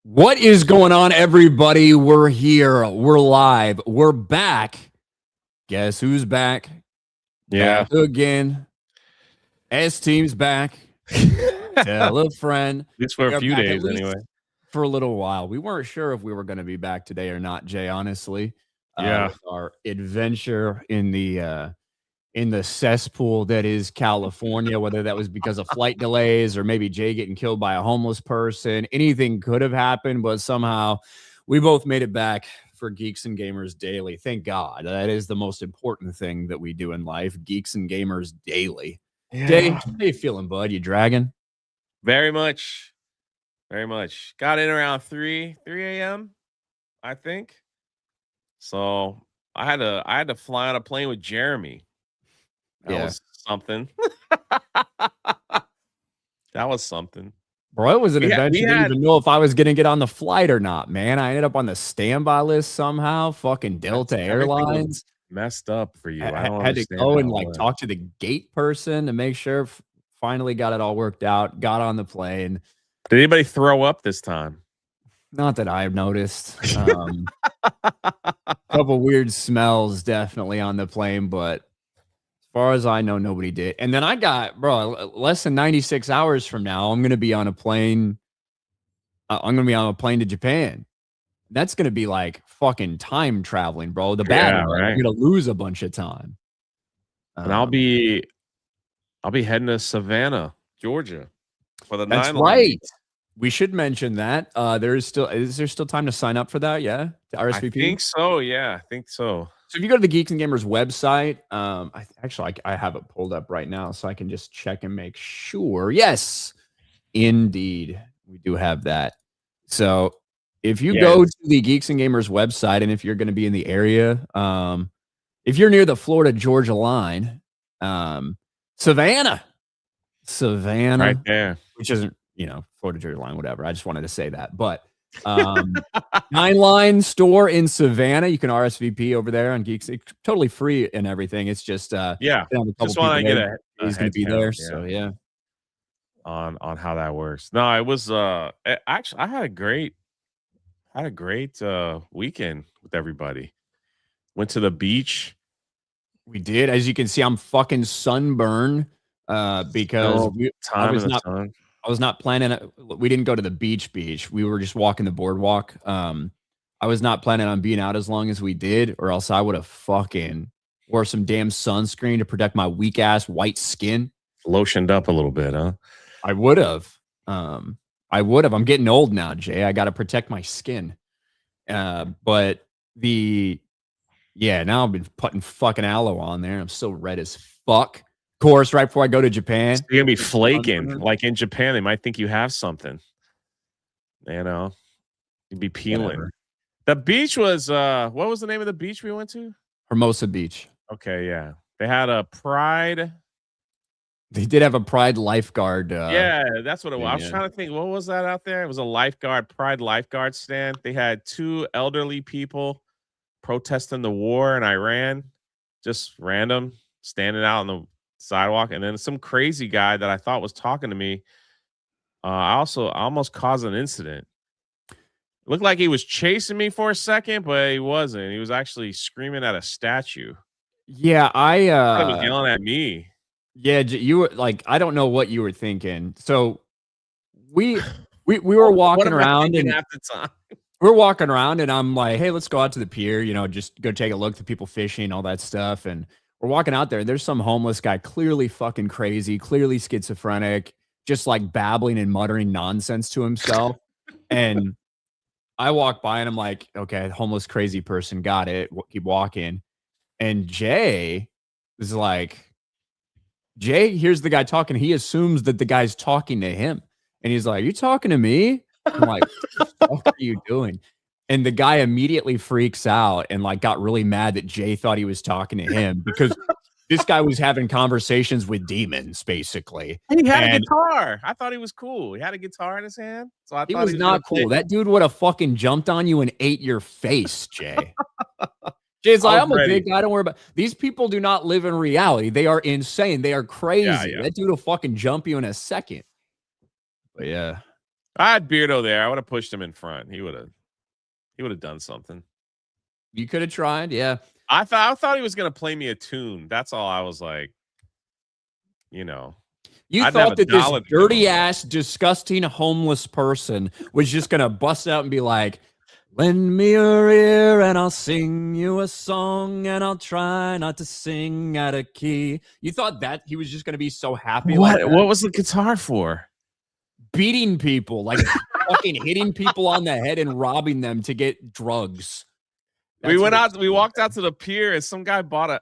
What is going on, everybody? We're here. We're live. We're back. Guess who's back? Yeah. Back again. S-Team's back. Tell a friend. At least for We a are few back at days, least anyway. for a little while. We weren't sure if we were going to be back today or not, Jay, honestly. Yeah. With our adventure in the cesspool that is California, whether that was because of flight delays or maybe Jay getting killed by a homeless person. Anything could have happened, but somehow we both made it back for Geeks and Gamers Daily. Thank God. That is the most important thing that we do in life. Geeks and Gamers Daily. Jay, how you feeling, bud? You dragging? Very much. Very much. Got in around 3 a.m., I think. So I had to fly on a plane with Jeremy. That was something. That was something. Bro, it was an We adventure. Didn't even know if I was going to get on the flight or not, man. I ended up on the standby list somehow. Fucking Delta Airlines. Messed up for you. I don't Had to understand go how and it like went. talk to the gate person to make sure. Finally got it all worked out. Got on the plane. Did anybody throw up this time? Not that I've noticed. Couple weird smells definitely on the plane, but as far as I know, nobody did. And then I got, bro, less than 96 hours from now, I'm gonna be on a plane. I'm gonna be on a plane to Japan. That's gonna be like fucking time traveling, bro. The bad one. Right. I'm gonna lose a bunch of time. And I'll be heading to Savannah, Georgia for the That's 9/11. right. We should mention that. Is there still time to sign up for that? Yeah. To RSVP? I think so. Yeah, I think so. So if you go to the Geeks and Gamers website, I have it pulled up right now so I can just check and make sure. Yes, indeed. We do have that. So if you go to the Geeks and Gamers website, and if you're going to be in the area, if you're near the Florida Georgia line, Savannah, Right there. which isn't, Florida Georgia line, whatever. I just wanted to say that. But 9-line store in Savannah. You can RSVP over there on Geeks. It's totally free and everything. It's just Just want to get a he's going to be there. So yeah, on how that works. No, it was actually I had a great weekend with everybody. Went to the beach. we did. As you can see, I'm fucking sunburned because I was not planning. We didn't go to the beach. We were just walking the boardwalk. I was not planning on being out as long as we did, or else I would have fucking wore some damn sunscreen to protect my weak ass white skin. Lotioned up a little bit, huh? I would have. I'm getting old now, Jay. I got to protect my skin. Now I've been putting fucking aloe on there. I'm still red as fuck. Of course, right before I go to Japan. You're gonna be flaking. Like in Japan, they might think you have something. You'd be peeling. Whatever. The beach was what was the name of the beach we went to? Hermosa Beach. Okay, yeah. They had a Pride. They did have a Pride lifeguard. Yeah, that's what it was. I was trying to think, what was that out there? It was a Pride lifeguard stand. They had 2 elderly people protesting the war in Iran, just random, standing out on the sidewalk. And then some crazy guy that I thought was talking to me. I almost caused an incident. It looked like he was chasing me for a second, but he wasn't. He was actually screaming at a statue. Yeah, He was yelling at me. Yeah, you were like, I don't know what you were thinking. So we were walking around and at the time. we're walking around and I'm like, hey, let's go out to the pier, just go take a look at people fishing, all that stuff. And we're walking out there. There's some homeless guy, clearly fucking crazy, clearly schizophrenic, just like babbling and muttering nonsense to himself. And I walk by and I'm like, okay, homeless, crazy person, got it. Keep walking. And Jay is like, Jay hears the guy talking. He assumes that the guy's talking to him. And he's like, you talking to me? I'm like, what are you doing? And the guy immediately freaks out and like got really mad that Jay thought he was talking to him because this guy was having conversations with demons, basically. He had a guitar. I thought he was cool. He had a guitar in his hand. So I thought he was not cool. That dude would have fucking jumped on you and ate your face, Jay. Jay's like, I'm a big guy. Don't worry about these people. Do not live in reality. They are insane. They are crazy. Yeah. That dude will fucking jump you in a second. But yeah, I had Beardo there. I would have pushed him in front. He would have done something. You could have tried, yeah. I thought he was gonna play me a tune. That's all. I was like, you know, You I didn't have thought a that this dollar to give dirty him. ass, disgusting homeless person was just gonna bust out and be like, "Lend me your ear and I'll sing you a song and I'll try not to sing out of key." You thought that he was just gonna be so happy like that? What was the guitar for? Beating people, like fucking hitting people on the head and robbing them to get drugs. We walked out to the pier and some guy bought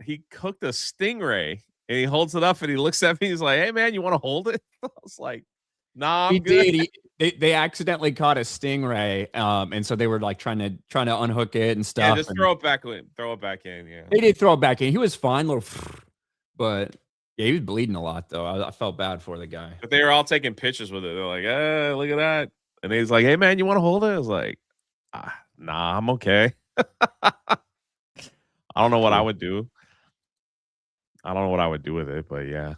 he cooked a stingray and he holds it up and he looks at me. He's like, "Hey man, you want to hold it?" I was like, "Nah, I'm good." They accidentally caught a stingray, and so they were like trying to unhook it and stuff. Yeah, just throw it back in. Throw it back in. Yeah, they did throw it back in. He was fine, but yeah, he was bleeding a lot though. I felt bad for the guy. But they were all taking pictures with it. They're like, look at that." And he's like, "Hey man, you want to hold it?" I was like, "Nah, I'm okay." I don't know what I would do. I don't know what I would do with it, but yeah.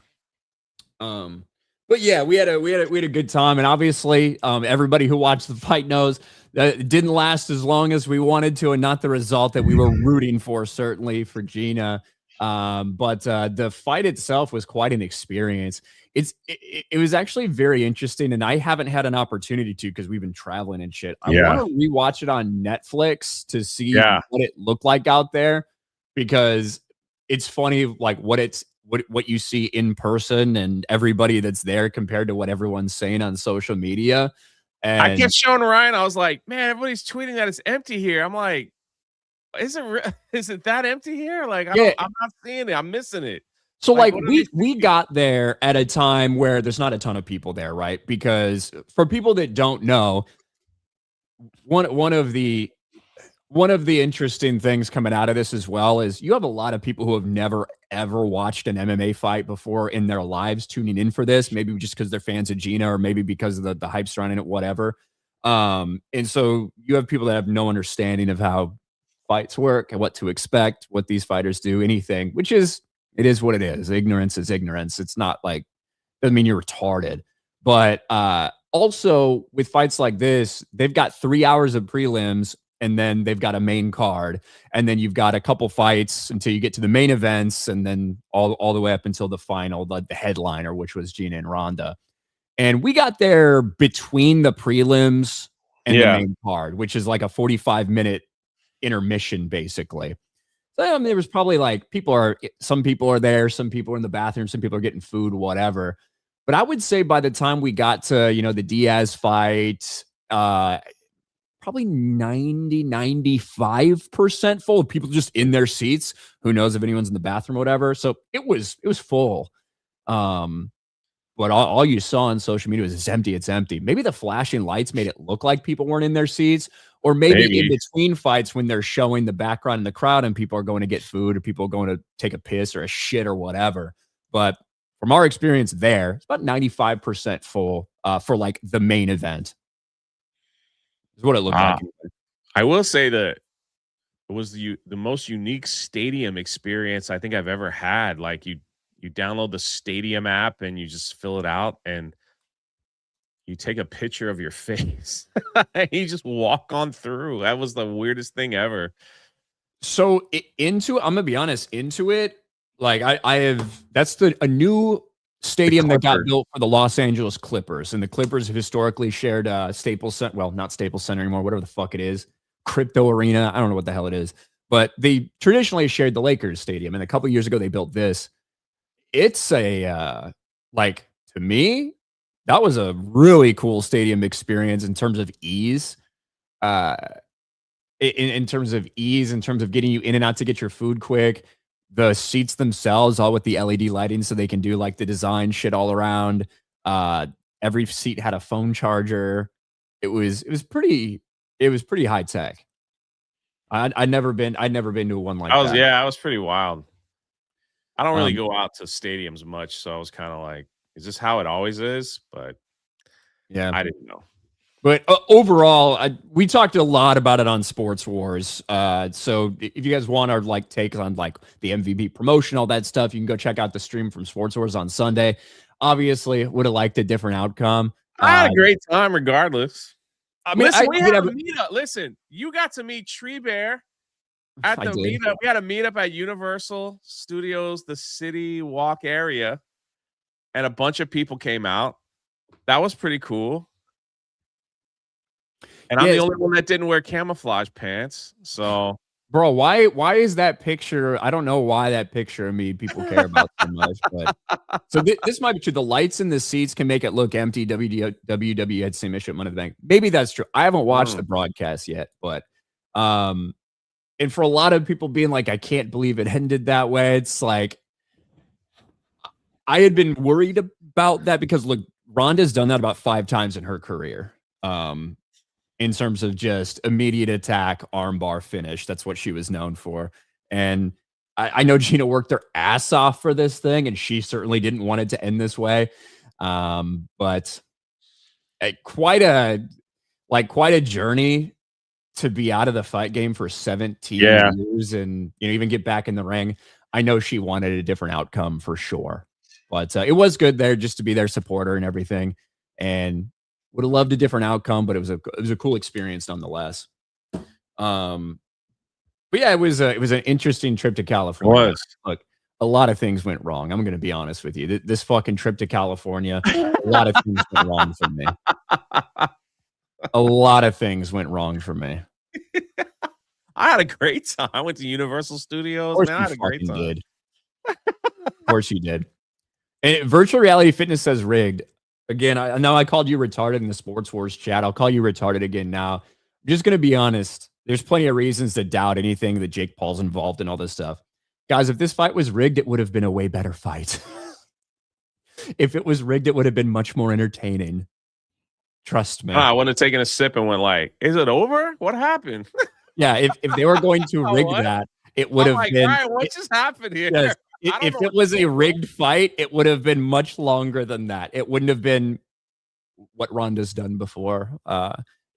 But yeah, we had a good time, and obviously, everybody who watched the fight knows that it didn't last as long as we wanted to, and not the result that we were rooting for, certainly for Gina. But the fight itself was quite an experience. It was actually very interesting, and I haven't had an opportunity to because we've been traveling and shit. I want to rewatch it on Netflix to see what it looked like out there, because it's funny, like what you see in person and everybody that's there compared to what everyone's saying on social media. And I kept showing Ryan. I was like, "Man, everybody's tweeting that it's empty here." I'm like, "Is it that empty here? Like, I'm not seeing it. I'm missing it." So like we got there at a time where there's not a ton of people there, right? Because for people that don't know, one of the interesting things coming out of this as well is you have a lot of people who have never ever watched an MMA fight before in their lives tuning in for this, maybe just because they're fans of Gina or maybe because of the hype surrounding it, whatever. And so you have people that have no understanding of how fights work and what to expect, what these fighters do, anything, which is, it is what it is. Ignorance is ignorance. It's not like, doesn't mean you're retarded. But also with fights like this, they've got 3 hours of prelims, and then they've got a main card, and then you've got a couple fights until you get to the main events, and then all the way up until the final, the headliner, which was Gina and Ronda. And we got there between the prelims and the main card, which is like a 45-minute intermission, basically. So I mean, there was probably like some people are there, some people are in the bathroom, some people are getting food, whatever. But I would say by the time we got to, the Diaz fight, probably 95% full of people just in their seats. Who knows if anyone's in the bathroom or whatever. So it was full. But all you saw on social media was it's empty. Maybe the flashing lights made it look like people weren't in their seats, or maybe in between fights when they're showing the background in the crowd and people are going to get food or people are going to take a piss or a shit or whatever. But from our experience there, it's about 95% full for like the main event. Is what it looked like. I will say that it was the most unique stadium experience I think I've ever had. Like you download the stadium app and you just fill it out and you take a picture of your face and you just walk on through. That was the weirdest thing ever. So I'm gonna be honest, into it, like I have, that's a new stadium that got built for the Los Angeles Clippers, and the Clippers have historically shared Staples Center, well, not Staples Center anymore, whatever the fuck it is, Crypto Arena, I don't know what the hell it is, but they traditionally shared the Lakers stadium, and a couple years ago they built this. It's a like, to me, that was a really cool stadium experience in terms of ease. In terms of ease, in terms of getting you in and out to get your food quick. The seats themselves, all with the LED lighting, so they can do like the design shit all around. Every seat had a phone charger. It was pretty high tech. I'd never been to one like that. Yeah, I was pretty wild. I don't really go out to stadiums much, so I was kind of like, is this how it always is? But yeah, I didn't know. But overall, we talked a lot about it on Sports Wars. So if you guys want our like take on like the MVP promotion, all that stuff, you can go check out the stream from Sports Wars on Sunday. Obviously, would have liked a different outcome. I had a great time regardless. I mean, listen, we had a meetup. Listen, you got to meet Tree Bear at the meetup. We had a meetup at Universal Studios, the City Walk area, and a bunch of people came out. That was pretty cool. And I'm the only one that didn't wear camouflage pants. So, bro, why is that picture? I don't know why that picture of me people care about so much, but so this might be true. The lights in the seats can make it look empty. WWE had same issue at Money in the Bank. Maybe that's true. I haven't watched the broadcast yet, but and for a lot of people being like, I can't believe it ended that way. It's like I had been worried about that because look, Ronda's done that about 5 times in her career. In terms of just immediate attack, armbar finish. That's what she was known for. And I know Gina worked her ass off for this thing, and she certainly didn't want it to end this way. But quite a journey to be out of the fight game for 17 years and even get back in the ring. I know she wanted a different outcome for sure. But it was good there just to be their supporter and everything. And would have loved a different outcome, but it was a cool experience nonetheless. But yeah, it was an interesting trip to California. Look, a lot of things went wrong. I'm going to be honest with you. This fucking trip to California, a lot of things went wrong for me. A lot of things went wrong for me. I had a great time. I went to Universal Studios. Man, I had a great time. Of course you did. And virtual reality fitness says rigged. Again, I know I called you retarded in the Sports Wars chat. I'll call you retarded again now. I'm just going to be honest. There's plenty of reasons to doubt anything that Jake Paul's involved in all this stuff. Guys, if this fight was rigged, it would have been a way better fight. If it was rigged, it would have been much more entertaining. Trust me. I would have taken a sip and went like, is it over? What happened? Yeah, if they were going to rig that, it would have been. Ryan, what just happened here? Yes, if it was a rigged fight, it would have been much longer than that. It wouldn't have been what Ronda's done before.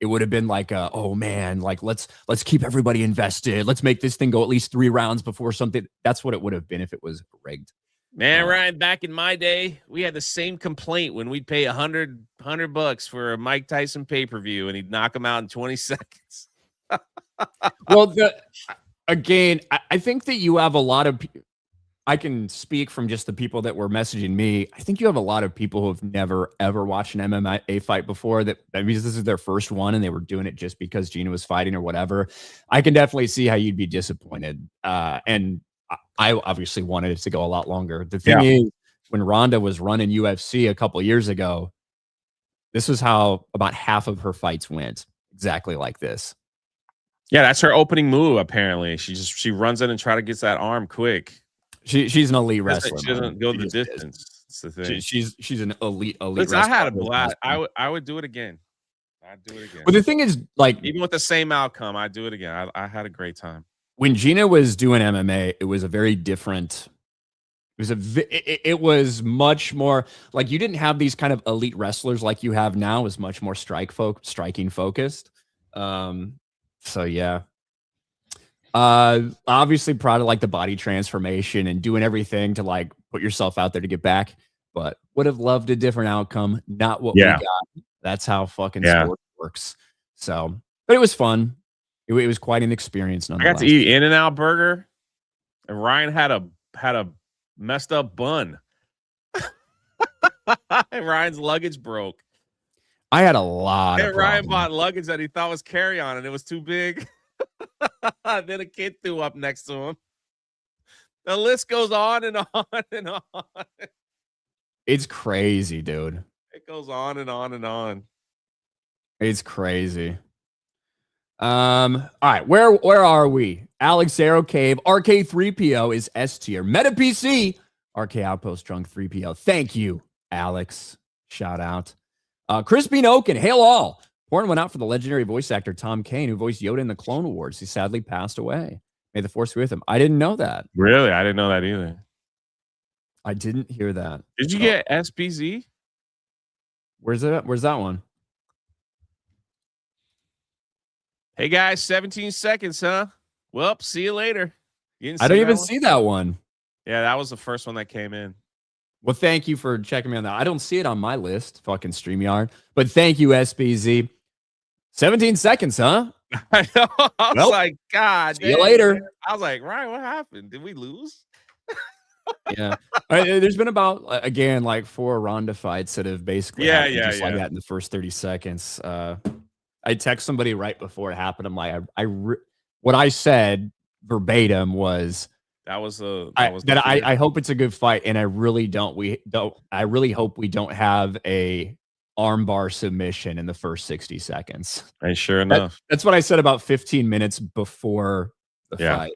It would have been like, oh man, like let's keep everybody invested. Let's make this thing go at least 3 rounds before something. That's what it would have been if it was rigged. Man, Ryan, back in my day, we had the same complaint when we'd pay $100 for a Mike Tyson pay-per-view and he'd knock him out in 20 seconds. Well, again, I think that you have a lot of. I can speak from just the people that were messaging me. I think you have a lot of people who have never, ever watched an MMA fight before that means this is their first one and they were doing it just because Gina was fighting or whatever. I can definitely see how you'd be disappointed. And I obviously wanted it to go a lot longer. The thing is, when Ronda was running UFC a couple years ago, this was how about half of her fights went, exactly like this. Yeah, that's her opening move, apparently. She runs in and try to get that arm quick. She's an elite wrestler. She doesn't go the distance. That's the thing. She's an elite Listen, wrestler. I had a blast. I would do it again. I'd do it again. But the thing is, like, even with the same outcome, I'd do it again. I had a great time. When Gina was doing MMA, it was a very different. It was much more like you didn't have these kind of elite wrestlers like you have now. It was much more striking focused. So yeah. Obviously proud of like the body transformation and doing everything to like put yourself out there to get back, but would have loved a different outcome. Not what we got. That's how fucking sport works. So, but it was fun. It was quite an experience. I got to eat In-N-Out burger, and Ryan had a messed up bun. And Ryan's luggage broke. I had a lot. And Ryan bought luggage that he thought was carry-on, and it was too big. Then a kid threw up next to him. The list goes on and on and on. It's crazy, dude. It goes on and on and on. It's crazy. All right, where are we? Alex Arrow Cave, RK3PO is S tier. Meta PC, RK Outpost Drunk 3PO. Thank you, Alex. Shout out. Crispy Oaken, hail all. Horn went out for the legendary voice actor Tom Kane, who voiced Yoda in the Clone Wars. He sadly passed away. May the Force be with him. I didn't know that. Really? I didn't know that either. I didn't hear that. Did you get SBZ? Where's that one? Hey guys, 17 seconds, huh? Well, see you later. I don't even see that one. Yeah, that was the first one that came in. Well, thank you for checking me on that. I don't see it on my list, fucking StreamYard. But thank you, SBZ. 17 seconds, huh? I know. I was Well, like, God see you dang, later. man. I was like, Ryan, what happened? Did we lose? Yeah. There's been about, again, like 4 Ronda fights that have basically happened just like that in the first 30 seconds. I text somebody right before it happened. I'm like, what I said verbatim was, That was the I hope it's a good fight, and I really hope we don't have a armbar submission in the first 60 seconds. And sure enough. That's what I said about 15 minutes before the fight.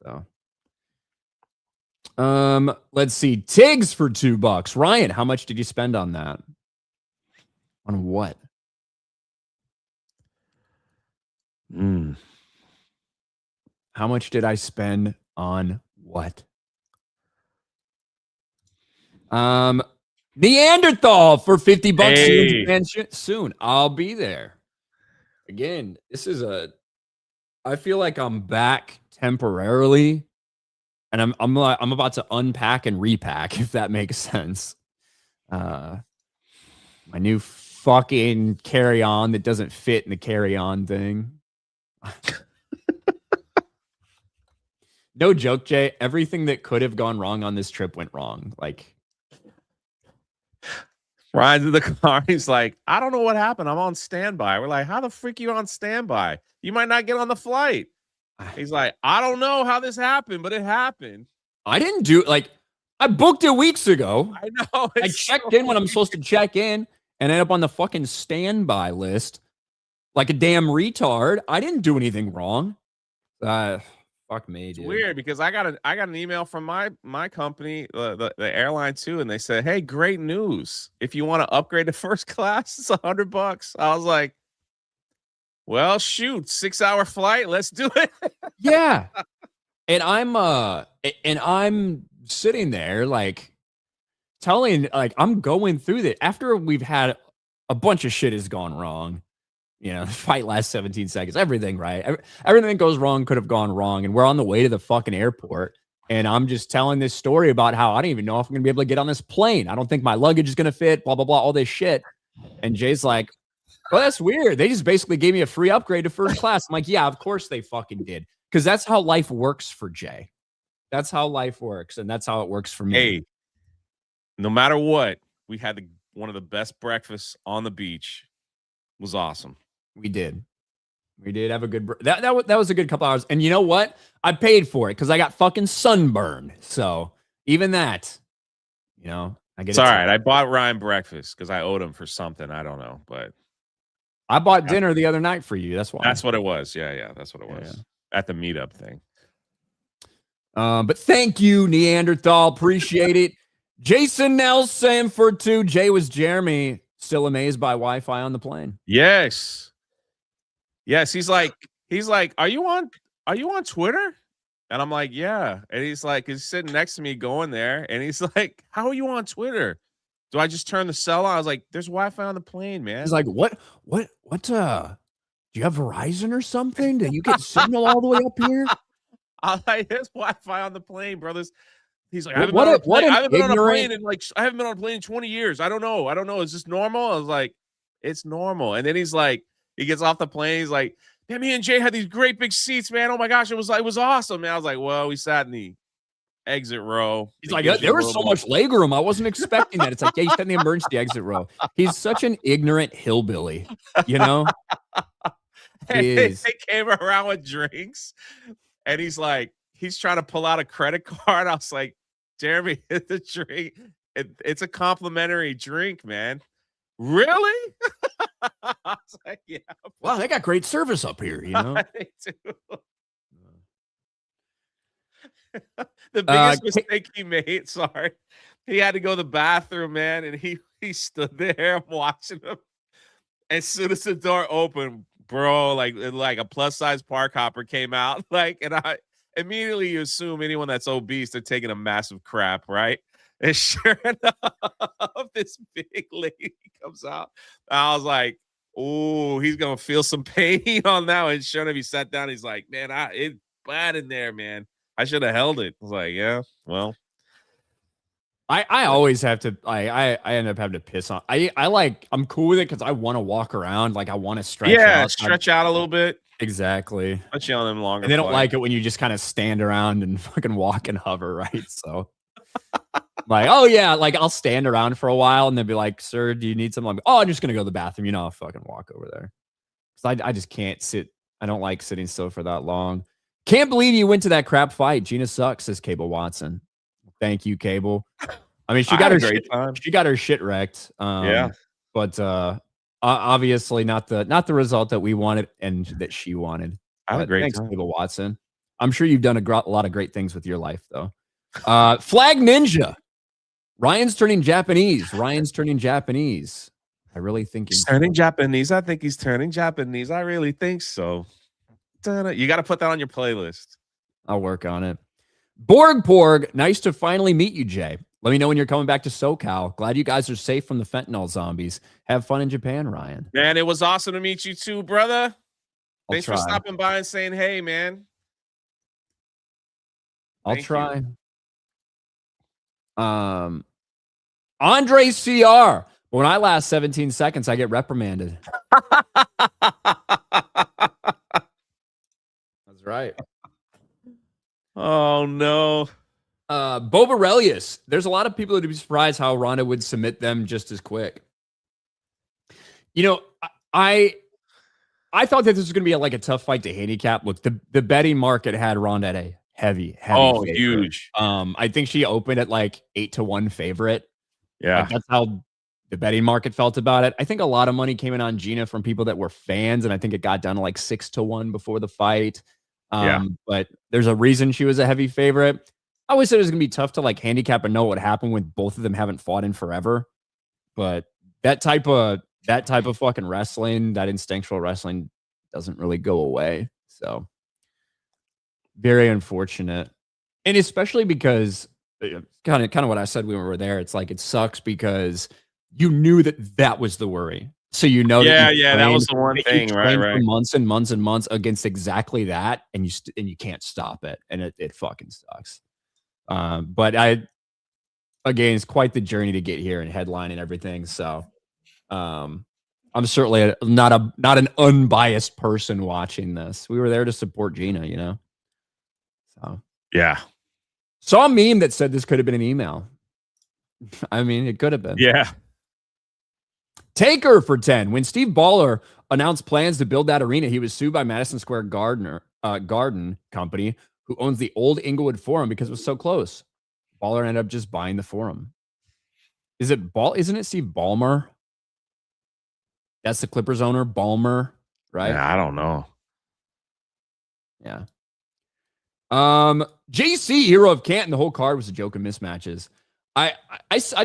So, let's see. Tiggs for $2. Ryan, how much did you spend on that? On what? How much did I spend on what? Neanderthal for $50. Hey. Soon. I'll be there. Again, I feel like I'm back temporarily, and I'm about to unpack and repack, if that makes sense. My new fucking carry-on that doesn't fit in the carry-on thing. No joke, Jay. Everything that could have gone wrong on this trip went wrong. Like, Ryan's in the car. He's like, I don't know what happened. I'm on standby. We're like, how the freak are you on standby? You might not get on the flight. He's like, I don't know how this happened, but it happened. I didn't do I booked it weeks ago. I know. I checked in when I'm supposed to check in and ended up on the fucking standby list like a damn retard. I didn't do anything wrong. Fuck me, dude. It's weird because I got an email from my company, the airline too, and they said, "Hey, great news! If you want to upgrade to first class, it's $100." I was like, "Well, shoot, 6-hour flight, let's do it." Yeah, and I'm sitting there like I'm going through that after we've had a bunch of shit has gone wrong. You know, the fight lasts 17 seconds. Everything, right? Everything that goes wrong could have gone wrong. And we're on the way to the fucking airport. And I'm just telling this story about how I don't even know if I'm going to be able to get on this plane. I don't think my luggage is going to fit, blah, blah, blah, all this shit. And Jay's like, well, that's weird. They just basically gave me a free upgrade to first class. I'm like, yeah, of course they fucking did. Because that's how life works for Jay. That's how life works. And that's how it works for me. Hey, no matter what, we had one of the best breakfasts on the beach. It was awesome. We did have a good that was a good couple hours. And you know what? I paid for it because I got fucking sunburned. So even that, you know, I get it's all right. I bought Ryan breakfast because I owed him for something. I don't know, but I bought dinner the other night for you. That's why. That's what it was. Yeah, that's what it was at the meetup thing. But thank you, Neanderthal. Appreciate it. Jason Nelson for 2. Jay was Jeremy. Still amazed by Wi-Fi on the plane. Yes. He's like, are you on Twitter? And I'm like, yeah. And he's sitting next to me going there. And he's like, how are you on Twitter? Do I just turn the cell on? I was like, there's Wi-Fi on the plane, man. He's like, what, do you have Verizon or something? Do you get signal all the way up here? I was like, there's Wi-Fi on the plane, brothers. He's like, I haven't been on a plane in 20 years. I don't know. Is this normal? I was like, it's normal. And then he's like, he gets off the plane. He's like, man, me and Jay had these great big seats, man. Oh my gosh, it was awesome, man. I was like, well, we sat in the exit row. He's like, there was so much leg room. I wasn't expecting that. It's like, yeah, you sat in the emergency exit row. He's such an ignorant hillbilly, you know? They came around with drinks, and he's like, he's trying to pull out a credit card. I was like, Jeremy, the drink, it's a complimentary drink, man. Really? I was like, yeah. Wow, they got great service up here, you know? They do. The biggest mistake he made, sorry. He had to go to the bathroom, man, and he stood there watching him. As soon as the door opened, bro, like a plus-size park hopper came out, and I immediately you assume anyone that's obese, they're taking a massive crap, right? And sure enough, this big lady comes out. I was like, oh, he's going to feel some pain on that. And sure enough, he sat down. He's like, man, it's bad in there, man. I should have held it. I was like, yeah, well. I always have to I end up having to piss on. I'm cool with it because I want to walk around, like I want to stretch Yeah, out. stretch out a little bit. Exactly. Especially on them longer And they don't flights. like it when you just kind of stand around and fucking walk and hover, right? So like, oh yeah, like I'll stand around for a while and they'll be like, "Sir, do you need something?" I'm like, "Oh, I'm just gonna go to the bathroom." I'll fucking walk over there. I just can't sit. I don't like sitting still for that long. Can't believe you went to that crap fight. Gina sucks, says Cable Watson. Thank you, Cable. I mean, I had a great time. she got her shit wrecked. Yeah. But obviously not the result that we wanted and that she wanted. I had a But great thanks, time. Cable Watson. I'm sure you've done a lot of great things with your life, though. Flag Ninja. Ryan's turning Japanese. Ryan's turning Japanese. I really think He's turning Japanese. I think he's turning Japanese. I really think so. You got to put that on your playlist. I'll work on it. Borg, nice to finally meet you, Jay. Let me know when you're coming back to SoCal. Glad you guys are safe from the fentanyl zombies. Have fun in Japan, Ryan. Man, it was awesome to meet you too, brother. Thanks for stopping by and saying hey, man. I'll try. Andre CR. When I last 17 seconds, I get reprimanded. That's right. Oh no. Bob Aurelius. There's a lot of people that would be surprised how Ronda would submit them just as quick. You know, I thought that this was going to be like a tough fight to handicap. Look, the betting market had Ronda at a heavy favorite. Huge. I think she opened at like 8-1 favorite. Yeah. Like that's how the betting market felt about it. I think a lot of money came in on Gina from people that were fans, and I think it got down to like 6-1 before the fight. But there's a reason she was a heavy favorite. I always said it was gonna be tough to like handicap and know what happened when both of them haven't fought in forever. But that type of fucking wrestling, that instinctual wrestling, doesn't really go away. So very unfortunate, and especially because kind of what I said when we were there. It's like it sucks because you knew that was the worry. So you know, that was the one thing, right? For months and months and months against exactly that, and you can't stop it, and it fucking sucks. But again, it's quite the journey to get here and headline and everything. So, I'm certainly not an unbiased person watching this. We were there to support Gina, you know. So yeah, saw a meme that said this could have been an email. I mean, it could have been. Yeah. Taker for 10. When Steve Ballmer announced plans to build that arena, he was sued by Madison Square Garden Company, who owns the old Inglewood Forum, because it was so close. Ballmer ended up just buying the forum. Isn't it Steve Ballmer? That's the Clippers owner, Ballmer, right? Yeah, I don't know. Yeah. JC, Hero of Canton, the whole card was a joke of mismatches. I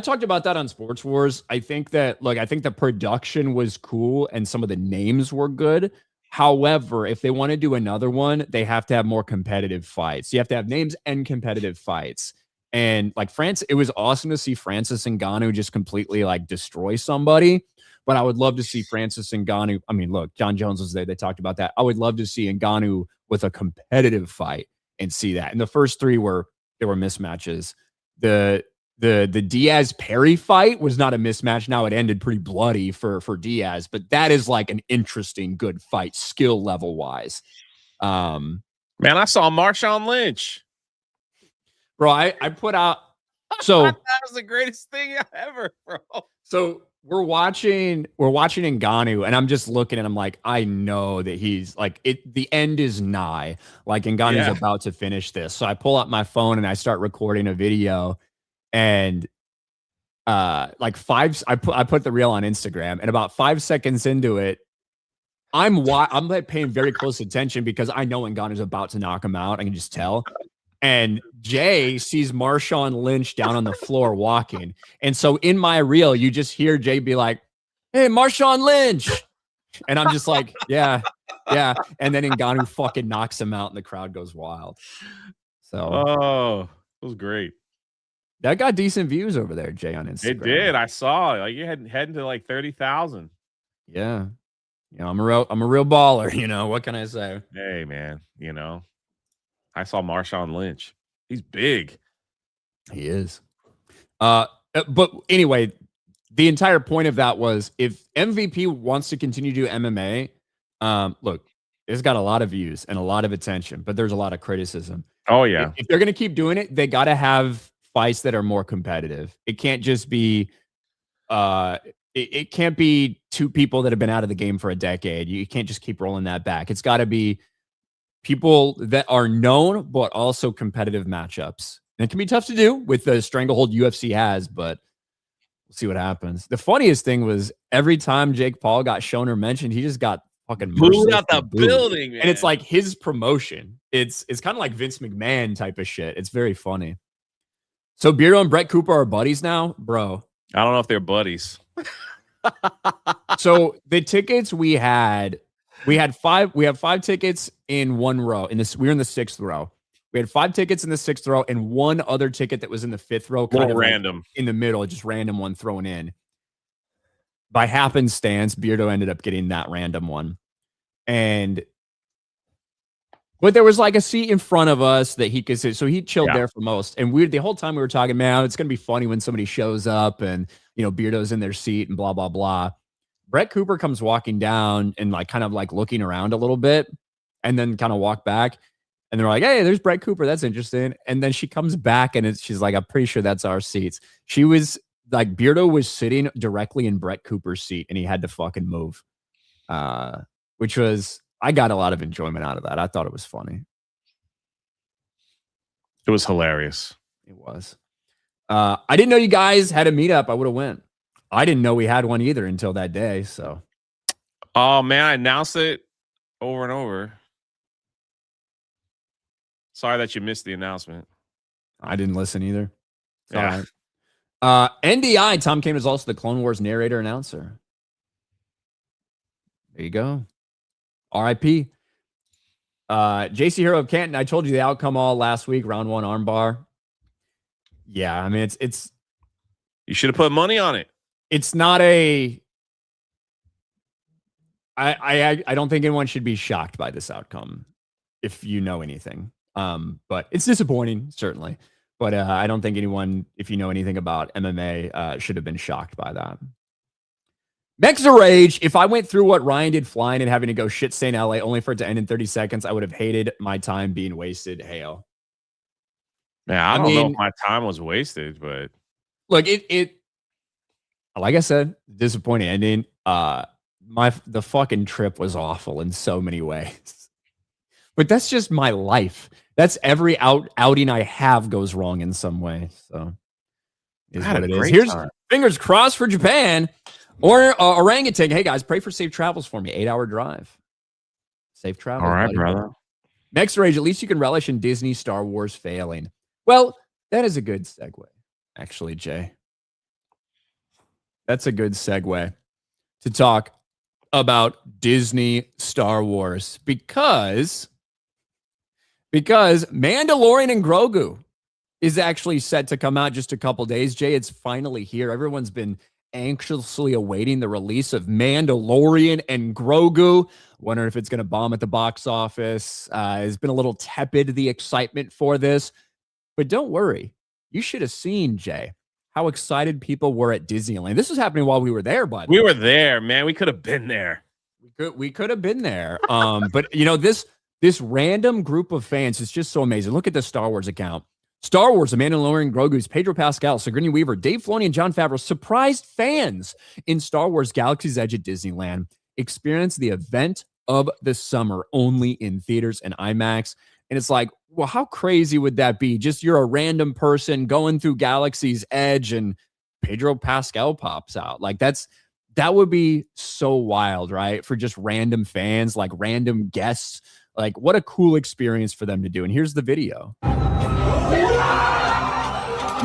talked about that on Sports Wars. I think the production was cool and some of the names were good. However, if they want to do another one, they have to have more competitive fights. You have to have names and competitive fights. And like it was awesome to see Francis Ngannou just completely like destroy somebody. But I would love to see Francis Ngannou. I mean, look, John Jones was there. They talked about that. I would love to see Ngannou with a competitive fight and see that. And the first three were mismatches. The Diaz Perry fight was not a mismatch. Now it ended pretty bloody for Diaz, but that is like an interesting, good fight, skill level wise. Man, I saw Marshawn Lynch. Bro, I put out. So that was the greatest thing ever, bro. So we're watching Ngannou, and I'm just looking and I'm like, I know that he's like the end is nigh. Like Ngannou's about to finish this. So I pull out my phone and I start recording a video. And I put the reel on Instagram, and about 5 seconds into it, I'm like paying very close attention because I know Ngannou's about to knock him out. I can just tell. And Jay sees Marshawn Lynch down on the floor walking. And so in my reel, you just hear Jay be like, "Hey, Marshawn Lynch." And I'm just like, yeah. And then Ngannou fucking knocks him out and the crowd goes wild. So, it was great. That got decent views over there, Jay, on Instagram. It did. I saw like you heading to like 30,000. Yeah. You know, I'm a real baller, you know. What can I say? Hey man, you know. I saw Marshawn Lynch. He's big. He is. But anyway, the entire point of that was if MVP wants to continue to do MMA, look, it's got a lot of views and a lot of attention, but there's a lot of criticism. Oh yeah. If they're going to keep doing it, they got to have fights that are more competitive. It can't just be, it can't be two people that have been out of the game for a decade. You can't just keep rolling that back. It's got to be people that are known, but also competitive matchups. And it can be tough to do with the stranglehold UFC has, but we'll see what happens. The funniest thing was every time Jake Paul got shown or mentioned, he just got fucking booed out the building, man. And it's like his promotion. It's kind of like Vince McMahon type of shit. It's very funny. So Beardo and Brett Cooper are buddies now, bro. I don't know if they're buddies. So the tickets we had five tickets in one row. We were in the 6th row. We had 5 tickets in the 6th row and one other ticket that was in the 5th row, kind of random, like in the middle, just random one thrown in. By happenstance, Beardo ended up getting that random one. But there was like a seat in front of us that he could sit. So he chilled there for most. And the whole time we were talking, man, it's going to be funny when somebody shows up and, Beardo's in their seat and blah, blah, blah. Brett Cooper comes walking down and like kind of like looking around a little bit and then kind of walk back. And they're like, hey, there's Brett Cooper. That's interesting. And then she comes back and she's like, I'm pretty sure that's our seats. She was like, Beardo was sitting directly in Brett Cooper's seat and he had to fucking move. Which was, I got a lot of enjoyment out of that. I thought it was funny. It was hilarious. It was. I didn't know you guys had a meetup. I would have went. I didn't know we had one either until that day. So, oh man, I announced it over and over. Sorry that you missed the announcement. I didn't listen either. Yeah. NDI, Tom Kane is also the Clone Wars narrator announcer. There you go. RIP. JC Hero of Canton, I told you the outcome all last week, round 1 armbar. Yeah, I mean, it's you should have put money on it. It's not a I don't think anyone should be shocked by this outcome if you know anything. But it's disappointing, certainly. But I don't think anyone, if you know anything about MMA, should have been shocked by that. Mexa Rage, if I went through what Ryan did flying and having to go shit stain LA only for it to end in 30 seconds, I would have hated my time being wasted. Hail. Man, I don't know if my time was wasted, but look, it like I said, disappointing ending. The fucking trip was awful in so many ways. But that's just my life. That's every outing I have goes wrong in some way. So is what it is. Here's fingers crossed for Japan. Or orangutan. Hey guys, pray for safe travels for me. 8-hour drive. Safe travels. All right, buddy. Brother. Next Rage, at least you can relish in Disney Star Wars failing. Well, that is a good segue, actually, Jay. That's a good segue to talk about Disney Star Wars because Mandalorian and Grogu is actually set to come out just a couple days. Jay, it's finally here. Everyone's been anxiously awaiting the release of Mandalorian and Grogu. Wondering if it's going to bomb at the box office. It's been a little tepid, the excitement for this. But don't worry. You should have seen, Jay, how excited people were at Disneyland. This was happening while we were there, by the way. We were there, man. We could have been there. We could have been there. But, this random group of fans is just so amazing. Look at the Star Wars account. Star Wars, The Mandalorian, Grogu's, Pedro Pascal, Sigourney Weaver, Dave Filoni, and Jon Favreau surprised fans in Star Wars Galaxy's Edge at Disneyland. Experience the event of the summer only in theaters and IMAX. And it's like, well, how crazy would that be? Just you're a random person going through Galaxy's Edge and Pedro Pascal pops out. Like that would be so wild, right? For just random fans, like random guests. Like what a cool experience for them to do. And here's the video.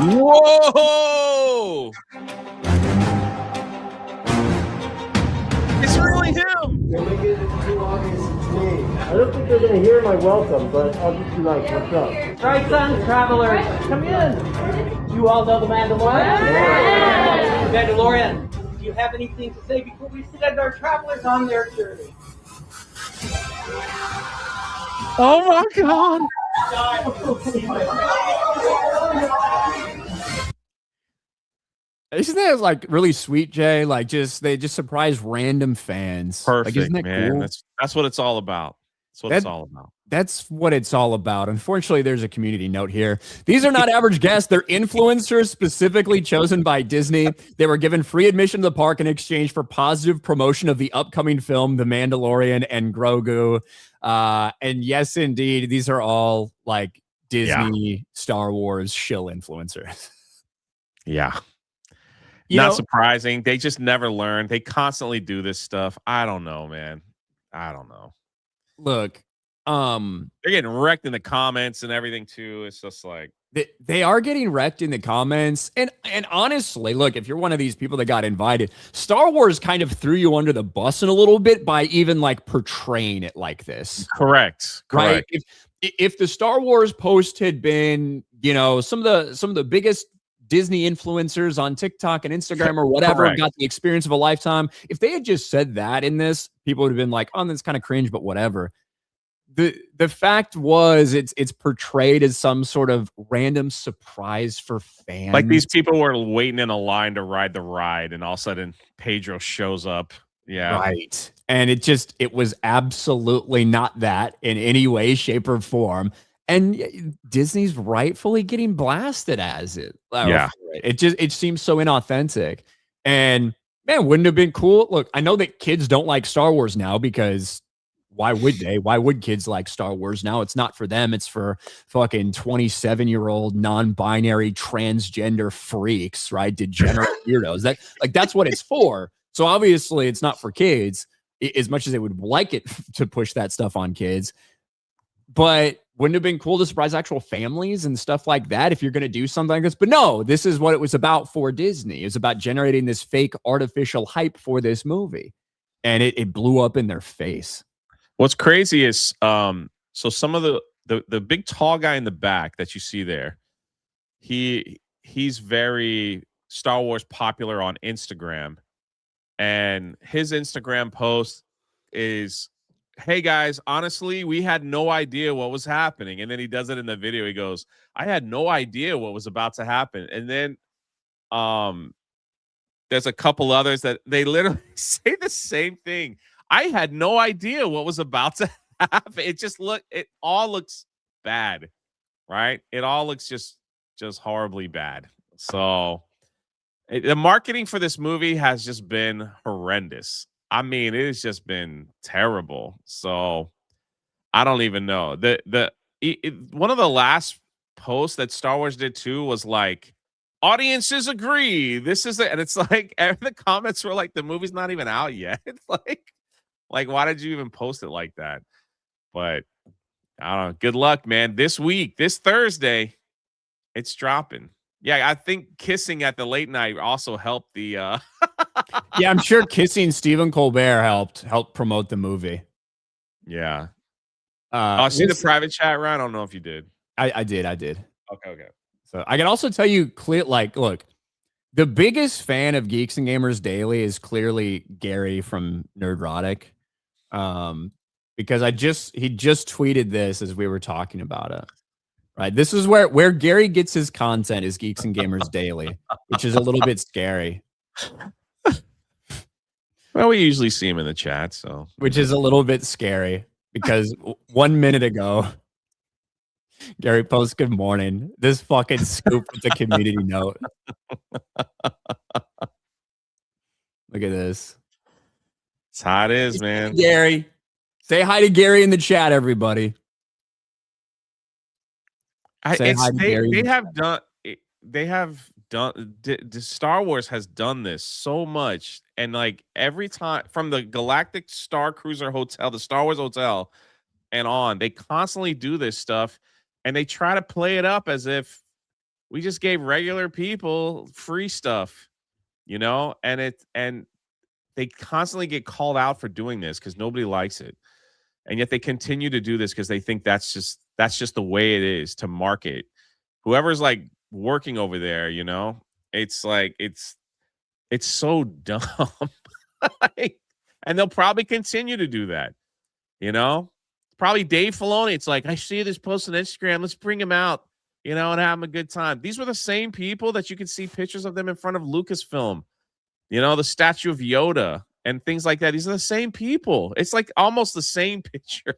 Whoa! It's really him! They're making it too obvious it's me. I don't think they're gonna hear my welcome, but I'll just be like, what's up? Right, son, travelers, come in. You all know the Mandalorian? Yeah. Mandalorian, do you have anything to say before we send our travelers on their journey? Oh my God! Isn't that like really sweet, Jay? Like they just surprise random fans. Like, isn't Perfect, that man. cool? That's what it's all about. That's what it's That all about. That's what it's all about. Unfortunately, there's a community note here. These are not average guests. They're influencers specifically chosen by Disney. They were given free admission to the park in exchange for positive promotion of the upcoming film, The Mandalorian and Grogu. And yes, indeed, these are all like Disney, Star Wars shill influencers. Yeah. You Not know, surprising. They just never learn. They constantly do this stuff. I don't know, man. I don't know. look, They're getting wrecked in the comments and everything too. It's just like they are getting wrecked in the comments. And honestly, look, if you're one of these people that got invited, Star Wars kind of threw you under the bus in a little bit by even like portraying it like this. correct. Right? If the Star Wars post had been, you know, some of the biggest Disney influencers on TikTok and Instagram or whatever Correct. got the experience of a lifetime, if they had just said that in this, people would have been like, oh, that's kind of cringe, but whatever. The fact was it's portrayed as some sort of random surprise for fans. Like these people were waiting in a line to ride the ride, and all of a sudden Pedro shows up. Yeah. Right. And it was absolutely not that in any way, shape, or form. And Disney's rightfully getting blasted as it. Yeah. It seems so inauthentic. And man, wouldn't it have been cool? Look, I know that kids don't like Star Wars now because why would they? Why would kids like Star Wars now? It's not for them. It's for fucking 27-year-old non-binary transgender freaks, right? Degenerate weirdos. That's what it's for. So obviously it's not for kids as much as they would like it to push that stuff on kids. But wouldn't it have been cool to surprise actual families and stuff like that if you're going to do something like this? But no, this is what it was about for Disney. It was about generating this fake artificial hype for this movie. And it blew up in their face. What's crazy is so some of the big tall guy in the back that you see there, he's very Star Wars popular on Instagram. And his Instagram post is, hey guys, honestly, we had no idea what was happening. And then he does it in the video. He goes, I had no idea what was about to happen. And then there's a couple others that they literally say the same thing. I had no idea what was about to happen. It all looks bad, right? It all looks just horribly bad. So the marketing for this movie has just been horrendous. I mean, it has just been terrible. So I don't even know. One of the last posts that Star Wars did too was like, audiences agree. This is it. And it's like, the comments were like, the movie's not even out yet. It's like, why did you even post it like that? But I don't know. Good luck, man. This week, this Thursday, it's dropping. Yeah, I think kissing at the late night also helped the Yeah, I'm sure kissing Stephen Colbert helped promote the movie. Yeah. I'll see the private chat, Ryan. I don't know if you did. I did. Okay. So I can also tell you look, the biggest fan of Geeks and Gamers Daily is clearly Gary from Nerdrotic. Because he just tweeted this as we were talking about it. Right. This is where Gary gets his content is Geeks and Gamers Daily, which is a little bit scary. Well, we usually see him in the chat, so which is a little bit scary because 1 minute ago, Gary posts good morning. This fucking scoop with the community note. Look at this. It's how it is, man. Gary. Say hi to Gary in the chat, everybody. Star Wars has done this so much, and like every time from the Galactic Star Cruiser Hotel, the Star Wars Hotel, and on, they constantly do this stuff, and they try to play it up as if we just gave regular people free stuff, you know, and they constantly get called out for doing this because nobody likes it, and yet they continue to do this because they think that's just the way it is to market. Whoever's like working over there, you know, it's like it's so dumb. And they'll probably continue to do that, you know. Probably Dave Filoni. It's like, I see this post on Instagram. Let's bring him out. you know, and having a good time. These were the same people that you could see pictures of them in front of Lucasfilm, you know, the statue of Yoda and things like that. These are the same people. It's like almost the same picture.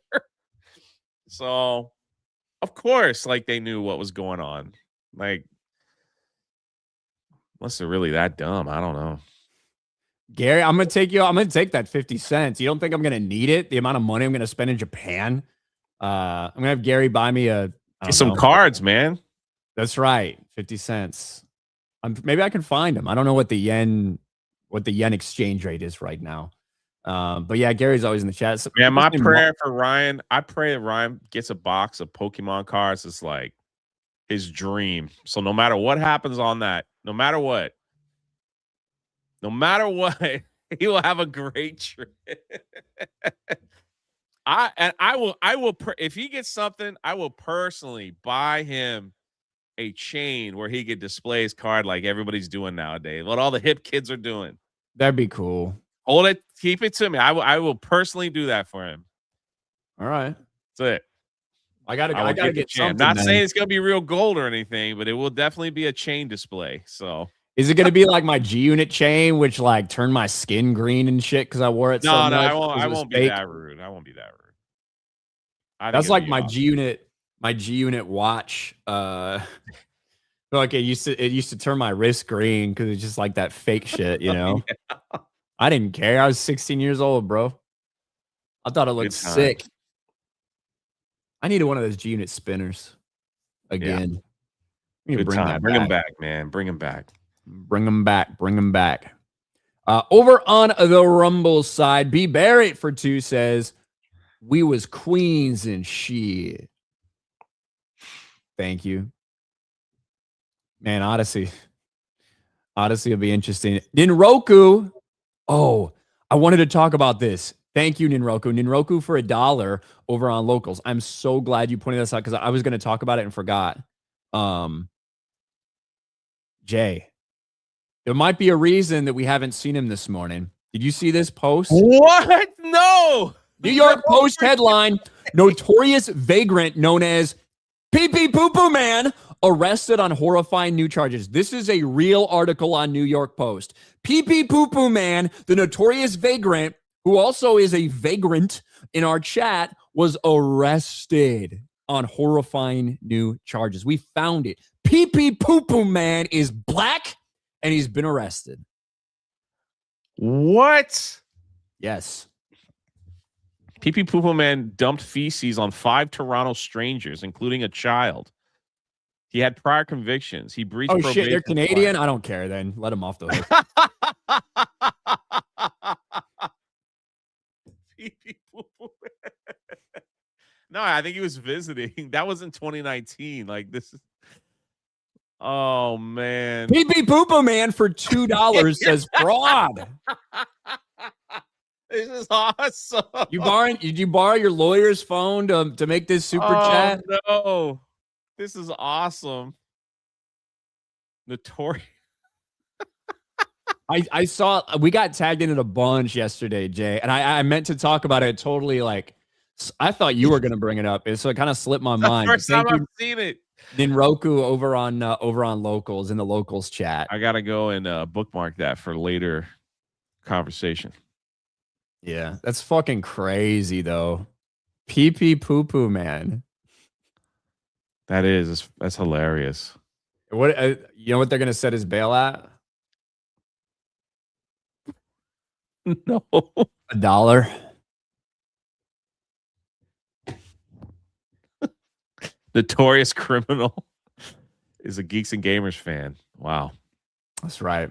So, of course, like they knew what was going on. Like, unless they're really that dumb, I don't know. Gary, I'm gonna take that 50 cents. You don't think I'm gonna need it? The amount of money I'm gonna spend in Japan. I'm gonna have Gary buy me some cards, man. That's right, 50 cents. Maybe I can find them. I don't know what the yen exchange rate is right now. But yeah, Gary's always in the chat. So man, my prayer for Ryan, I pray that Ryan gets a box of Pokemon cards. It's like his dream. So no matter what happens on that, no matter what, he will have a great trip. I will if he gets something, I will personally buy him a chain where he could display his card like everybody's doing nowadays. What all the hip kids are doing. That'd be cool. Hold it, keep it to me. I will personally do that for him. All right. That's it. I gotta get something. Not saying it's gonna be real gold or anything, but it will definitely be a chain display. So is it gonna be like my G Unit chain, which like turned my skin green and shit because I wore it? No, I won't be that rude. I won't be that rude. That's like my G Unit watch. Like it used to turn my wrist green because it's just like that fake shit, you know. Yeah. I didn't care. I was 16 years old, bro. I thought it looked sick. I needed one of those G Unit spinners again. Yeah. Bring them back, man. Bring them back. Bring them back. Over on the Rumble side, B. Barrett for 2 says, we was queens and shit. Thank you. Man, Odyssey will be interesting. Ninroku. Oh, I wanted to talk about this. Thank you, Ninroku. Ninroku for $1 over on Locals. I'm so glad you pointed this out because I was going to talk about it and forgot. Jay, there might be a reason that we haven't seen him this morning. Did you see this post? What? No. New York Post headline, notorious vagrant known as Pee-Pee Poo-Poo Man arrested on horrifying new charges. This is a real article on New York Post. Pee-Pee Poo-Poo Man, the notorious vagrant, who also is a vagrant in our chat, was arrested on horrifying new charges. We found it. Pee-Pee Poo-Poo Man is black, and he's been arrested. What? Yes. Pee-Pee Poo-Poo Man dumped feces on 5 Toronto strangers, including a child. He had prior convictions. He breached probation. Oh, shit, they're Canadian? I don't care then. Let him off the hook. Pee-Pee Poo-Poo Man. No, I think he was visiting. That was in 2019. Like, this is... Oh, man. Pee-Pee Poo-Poo Man for $2 says fraud. This is awesome. Did you borrow your lawyer's phone to make this super chat? No. This is awesome. Notorious. I saw we got tagged in it a bunch yesterday, Jay, and I meant to talk about it totally. Like, I thought you were going to bring it up, so it kind of slipped my mind. First time I've seen it. Ninroku over on Locals in the Locals chat. I gotta go and bookmark that for later conversation. Yeah, that's fucking crazy though. Pee-Pee Poo-Poo Man. That's hilarious. What you know what they're gonna set his bail at? No. $1. Notorious criminal is a Geeks and Gamers fan. Wow. That's right.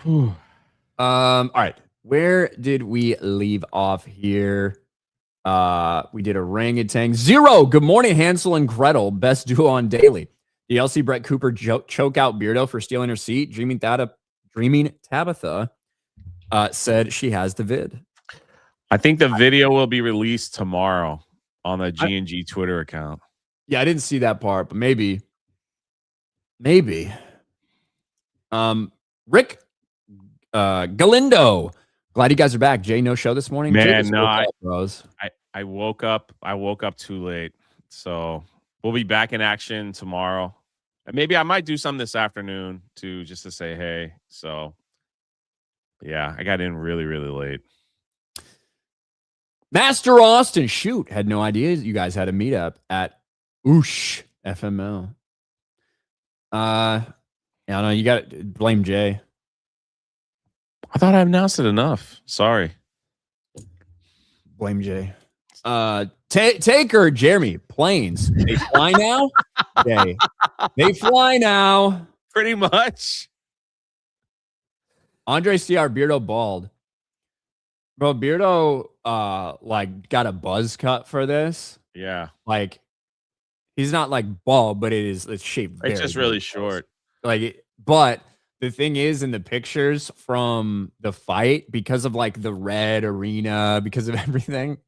All right. Where did we leave off here? We did orangutan. Zero. Good morning, Hansel and Gretel. Best duo on Daily. DLC Brett Cooper choke out Beardo for stealing her seat. Dreaming Tabitha said she has the vid. I think the video will be released tomorrow on the G&G Twitter account. Yeah, I didn't see that part, but maybe. Rick Galindo. Glad you guys are back. Jay, no show this morning? Man, no, bros. I woke up too late. So we'll be back in action tomorrow. And maybe I might do some this afternoon too, just to say hey. So yeah, I got in really, really late. Master Austin, shoot, had no idea you guys had a meetup at Oosh FML. I don't know. You got to blame Jay. I thought I announced it enough. Sorry. Blame Jay. Taker, Jeremy, planes. They fly now? They fly now. Pretty much. Andre CR, Beardo bald. Bro, Beardo like got a buzz cut for this. Yeah. Like he's not like bald, but it's shaped. It's just really short. Like, but the thing is, in the pictures from the fight, because of like the red arena, because of everything.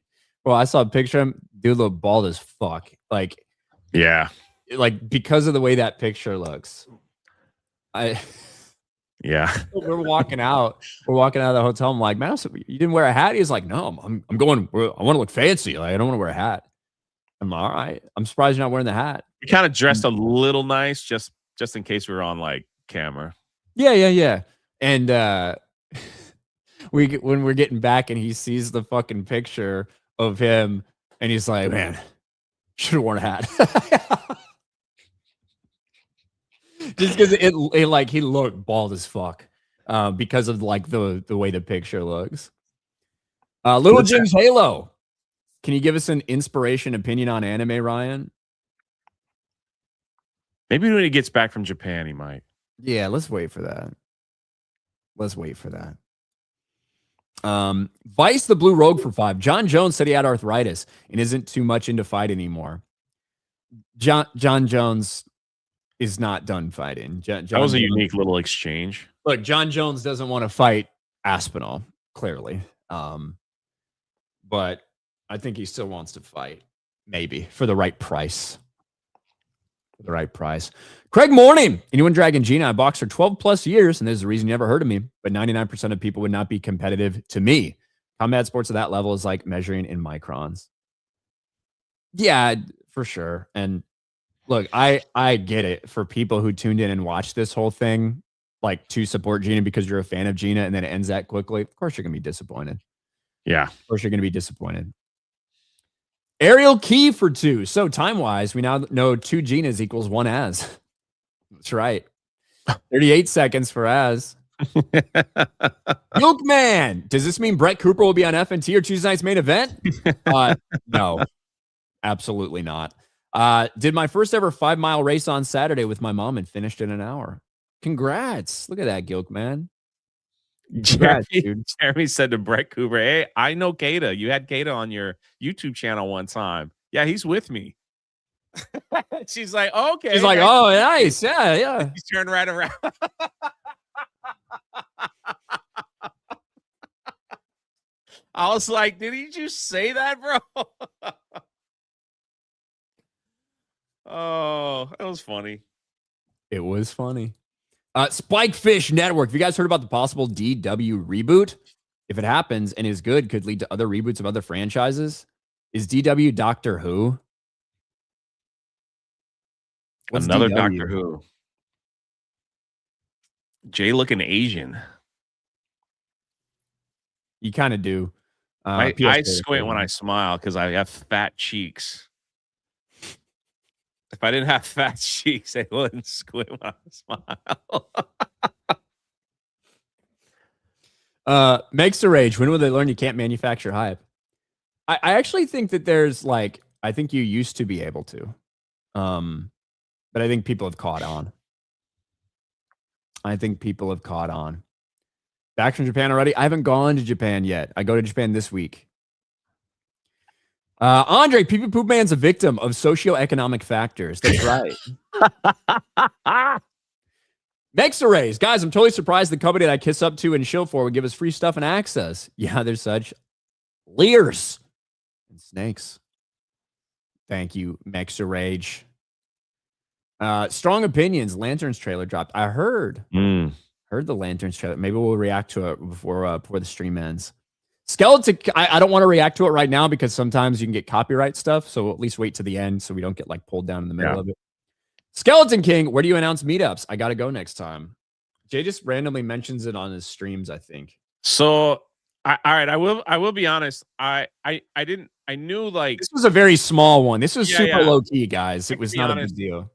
Well, I saw a picture of him, dude look bald as fuck. Like, yeah. Like because of the way that picture looks. Yeah. We're walking out of the hotel. I'm like, man, you didn't wear a hat? He's like, no, I'm going, I want to look fancy. Like, I don't want to wear a hat. I'm like, all right. I'm surprised you're not wearing the hat. We kind of dressed a little nice just in case we were on like camera. Yeah. And when we're getting back and he sees the fucking picture of him and he's like, man, should have worn a hat. Just because it like he looked bald as fuck because of like the way the picture looks. Little Jim's Halo. Can you give us an inspiration opinion on anime, Ryan? Maybe when he gets back from Japan, he might. Yeah, let's wait for that. Vice the Blue Rogue for 5. John Jones said he had arthritis and isn't too much into fight anymore. John Jones is not done fighting. That was a unique little exchange. Look, John Jones doesn't want to fight Aspinall, clearly. But I think he still wants to fight, maybe, for the right price. Craig Morning. Anyone dragging Gina? I boxed for 12 plus years, and there's a reason you never heard of me. But 99% of people would not be competitive to me. Combat sports at that level is like measuring in microns. Yeah, for sure. And look, I get it for people who tuned in and watched this whole thing, like to support Gina because you're a fan of Gina, and then it ends that quickly. Of course, you're going to be disappointed. Yeah. Of course, you're going to be disappointed. Ariel Key for 2. So time-wise, we now know 2 Ginas equals 1 Az. That's right. 38 seconds for Az. Milkman. Does this mean Brett Cooper will be on FNT or Tuesday night's main event? No, absolutely not. Did my first ever 5-mile race on Saturday with my mom and finished in an hour. Congrats. Look at that, Gilkman. Jeremy said to Brett Cooper, hey, I know Kata. You had Kata on your YouTube channel one time. Yeah, he's with me. She's like, oh, okay. She's like, oh, nice. Yeah. He's turned right around. I was like, did he just say that, bro? Oh, that was funny. It was funny. Spikefish Network. Have you guys heard about the possible DW reboot? If it happens and is good, could lead to other reboots of other franchises. Is DW Doctor Who? What's another DW? Doctor Who? Jay looking Asian. You kind of do. I squint when I smile because I have fat cheeks. If I didn't have fat cheeks, I wouldn't squint when I smile. Makes the rage. When will they learn you can't manufacture hype? I actually think that there's like, I think you used to be able to. But I think people have caught on. Back from Japan already? I haven't gone to Japan yet. I go to Japan this week. Andre, Pee Pee Poop Man's a victim of socioeconomic factors. That's right. Next arrays. Guys, I'm totally surprised the company that I kiss up to and show for would give us free stuff and access. Yeah, they're such leers and snakes. Thank you, Mexa Rage. Strong opinions. Lanterns trailer dropped. I heard the Lanterns trailer. Maybe we'll react to it before the stream ends. Skeleton, I don't want to react to it right now because sometimes you can get copyright stuff. So at least wait to the end so we don't get like pulled down in the middle of it. Skeleton King, where do you announce meetups? I got to go next time. Jay just randomly mentions it on his streams, I think. So, all right, I will be honest. I knew like this was a very small one. This was super low key, guys. I it was not honest, a big deal.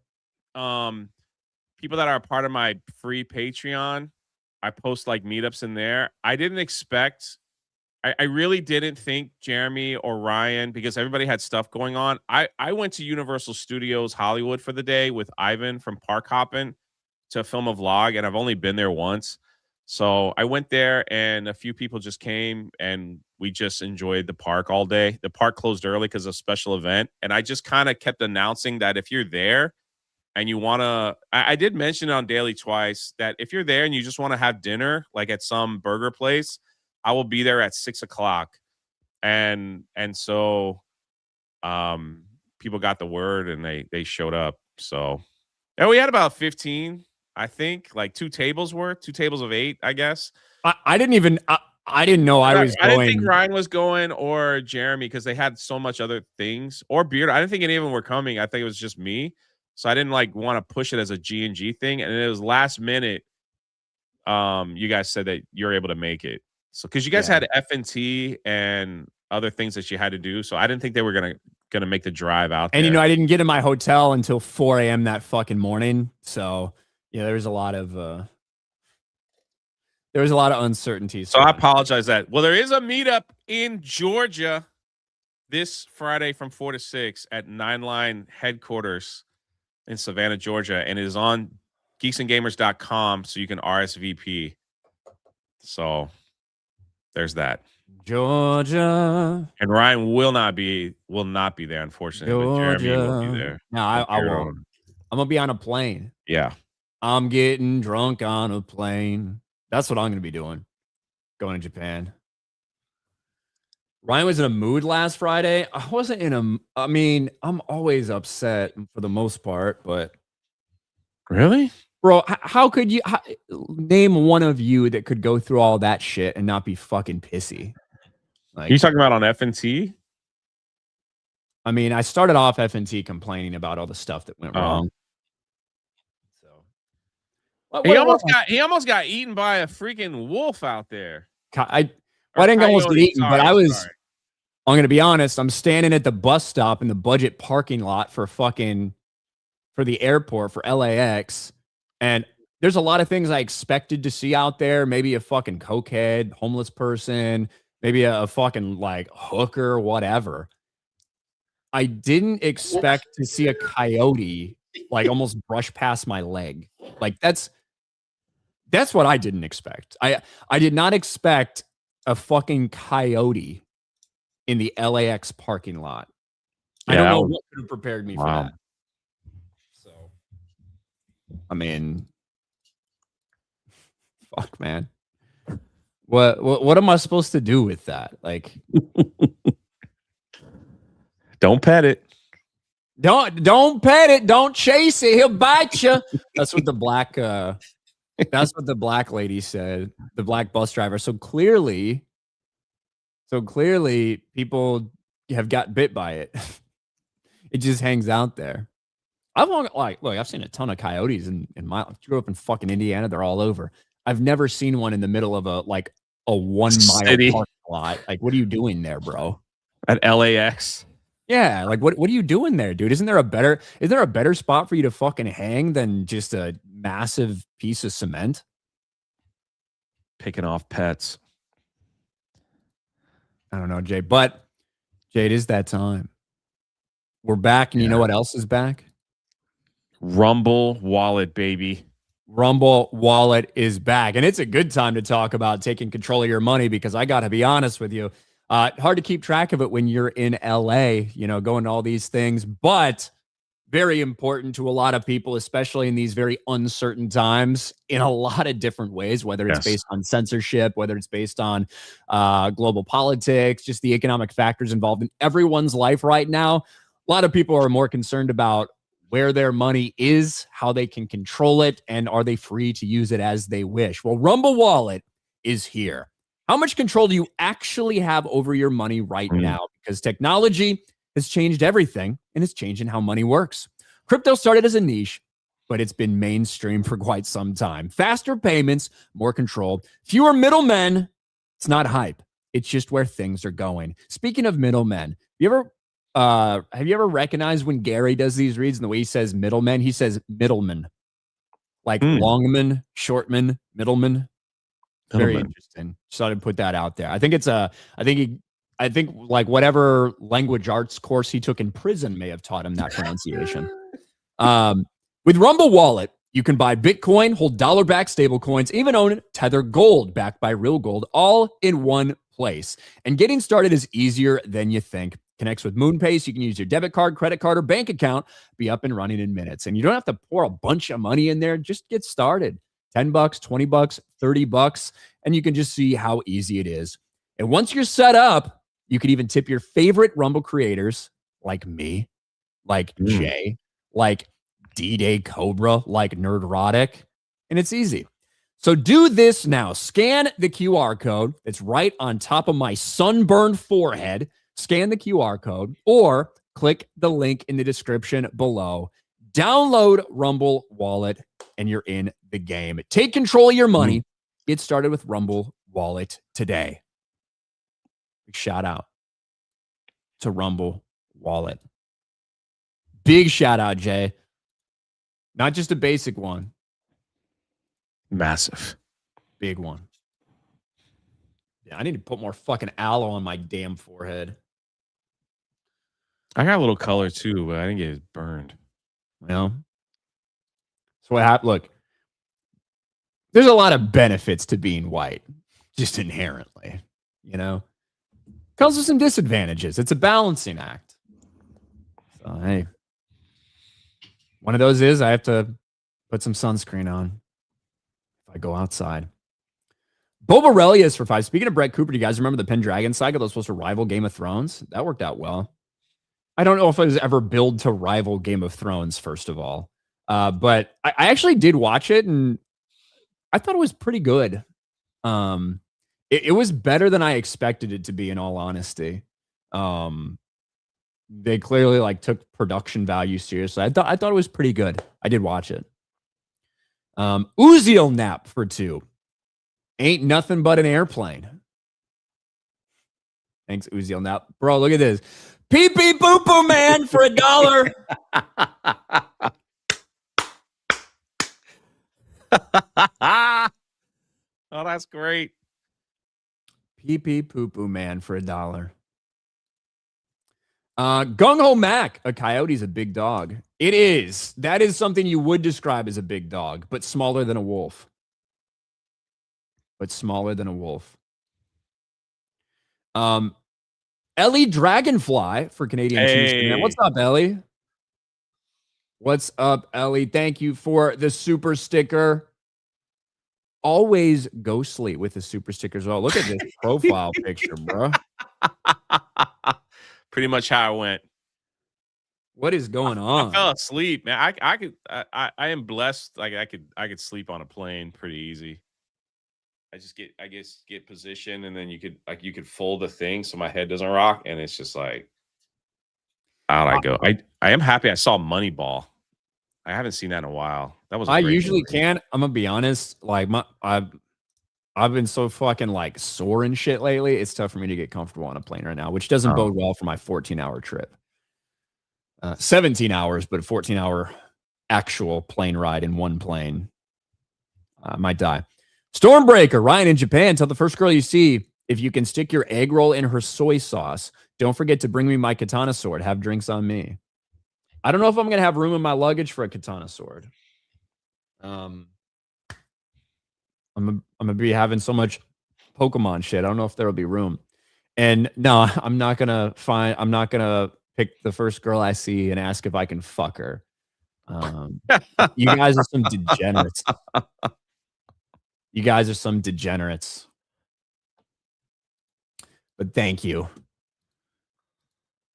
People that are part of my free Patreon, I post like meetups in there. I didn't expect. I really didn't think Jeremy or Ryan, because everybody had stuff going on. I went to Universal Studios Hollywood for the day with Ivan from Park Hoppin' to film a vlog, and I've only been there once. So I went there, and a few people just came, and we just enjoyed the park all day. The park closed early because of a special event, and I just kind of kept announcing that if you're there and you want to, I did mention it on Daily twice, that if you're there and you just want to have dinner, like at some burger place, I will be there at 6 o'clock. And so people got the word and they showed up. So, and we had about 15, I think, like 2 tables of 8, I guess. I didn't even, I didn't know I was going. I didn't think Ryan was going or Jeremy, because they had so much other things, or Beard. I didn't think any of them were coming. I think it was just me. So I didn't like want to push it as a G&G thing. And it was last minute. You guys said that you're able to make it. So, because you guys had F&T and other things that you had to do, so I didn't think they were gonna make the drive out there. And I didn't get in my hotel until 4 a.m. that fucking morning. So yeah, there was a lot of uncertainty. So I apologize that. Well, there is a meetup in Georgia this Friday from 4 to 6 at 9 Line headquarters in Savannah, Georgia, and it is on geeksandgamers.com, so you can RSVP. So there's that. Georgia. And Ryan will not be there, unfortunately. Georgia. But Jeremy will be there. No, I won't. I'm gonna be on a plane. Yeah. I'm getting drunk on a plane. That's what I'm gonna be doing. Going to Japan. Ryan was in a mood last Friday. I wasn't in a. I mean, I'm always upset for the most part, but really, bro, how could you name one of you that could go through all that shit and not be fucking pissy? Like, you talking about on F&T? I mean, I started off F&T complaining about all the stuff that went wrong. So he almost got eaten by a freaking wolf out there. I didn't almost get eaten, but I'm going to be honest. I'm standing at the bus stop in the budget parking lot for the airport for LAX. And there's a lot of things I expected to see out there. Maybe a fucking cokehead, homeless person, maybe a fucking like hooker, whatever. I didn't expect to see a coyote like almost brush past my leg. Like that's what I didn't expect. I did not expect a fucking coyote in the LAX parking lot. Yeah, I don't know what could have prepared me for that. So, I mean, fuck, man. What am I supposed to do with that? Like, don't pet it. Don't pet it. Don't chase it. He'll bite you. That's what the black lady said. The black bus driver. So clearly people have got bit by it. It just hangs out there. I've seen a ton of coyotes in my. I grew up in fucking Indiana. They're all over. I've never seen one in the middle of a 1 mile parking lot. Like, what are you doing there, bro? At LAX. Yeah, like what are you doing there, dude? Is there a better spot for you to fucking hang than just a massive piece of cement? Picking off pets. I don't know, Jay, but Jay, it is that time. We're back, and you know what else is back? Rumble Wallet, baby. Rumble Wallet is back, and it's a good time to talk about taking control of your money, because I got to be honest with you. Hard to keep track of it when you're in LA, going to all these things, but very important to a lot of people, especially in these very uncertain times, in a lot of different ways, whether it's based on censorship, whether it's based on global politics, just the economic factors involved in everyone's life right now. A lot of people are more concerned about where their money is, how they can control it, and are they free to use it as they wish. Well, Rumble Wallet is here. How much control do you actually have over your money right now? Because technology has changed everything and it's changing how money works. Crypto started as a niche, but it's been mainstream for quite some time. Faster payments, more control, fewer middlemen. It's not hype. It's just where things are going. Speaking of middlemen, have you ever recognized when Gary does these reads and the way he says middlemen, he says middleman, like longman, shortman, middleman. Very interesting. Just thought I'd put that out there. I think like whatever language arts course he took in prison may have taught him that pronunciation. With Rumble Wallet, you can buy Bitcoin, hold dollar-backed stable coins, even own Tether Gold backed by real gold, all in one place. And getting started is easier than you think. Connects with MoonPay, so you can use your debit card, credit card, or bank account, be up and running in minutes. And you don't have to pour a bunch of money in there. Just get started. $10, $20, $30, and you can just see how easy it is. And once you're set up, you can even tip your favorite Rumble creators like me, like Jay, like D-Day Cobra, like Nerdrotic, and it's easy. So do this now. Scan the QR code that's right on top of my sunburned forehead. Scan the QR code or click the link in the description below. Download Rumble Wallet and you're in the game. Take control of your money. Get started with Rumble Wallet today. Big shout out to Rumble Wallet. Big shout out, Jay. Not just a basic one. Massive. Big one. Yeah, I need to put more fucking aloe on my damn forehead. I got a little color too, but I didn't get it burned. Well, so what happened? Look, there's a lot of benefits to being white, just inherently, you know. Comes with some disadvantages. It's a balancing act. So hey, one of those is I have to put some sunscreen on if I go outside. Bobarelius for 5. Speaking of Brett Cooper, do you guys remember the Pendragon saga that was supposed to rival Game of Thrones? That worked out well. I don't know if it was ever billed to rival Game of Thrones, first of all. But I actually did watch it, and I thought it was pretty good. It was better than I expected it to be, in all honesty. They clearly like took production value seriously. I thought it was pretty good. I did watch it. Uziel Nap for 2. Ain't nothing but an airplane. Thanks, Uziel Nap. Bro, look at this. Pee pee poo poo man for $1. Oh, that's great. Pee pee poo poo man for $1. Gung Ho Mac, a coyote's a big dog. It is. That is something you would describe as a big dog, but smaller than a wolf. Ellie Dragonfly for Canadian Chiefs. Man, what's up, Ellie? What's up, Ellie? Thank you for the super sticker. Always ghostly with the super stickers. Oh, look at this profile picture, bro. Pretty much how I went. What is going on? I fell asleep, man. I am blessed. Like I could sleep on a plane pretty easy. I guess get position, and then you could fold the thing so my head doesn't rock, and it's just like out I go. I am happy I saw Moneyball. I haven't seen that in a while. That was. I usually can't. I'm gonna be honest. Like I've been so fucking like sore and shit lately. It's tough for me to get comfortable on a plane right now, which doesn't bode well for my 14-hour trip. 17 hours, but a 14-hour actual plane ride in one plane. I might die. Stormbreaker, Ryan in Japan. Tell the first girl you see if you can stick your egg roll in her soy sauce. Don't forget to bring me my katana sword. Have drinks on me. I don't know if I'm going to have room in my luggage for a katana sword. I'm going to be having so much Pokemon shit. I don't know if there'll be room. And no, I'm not going to pick the first girl I see and ask if I can fuck her. You guys are some degenerates. You guys are some degenerates. But thank you.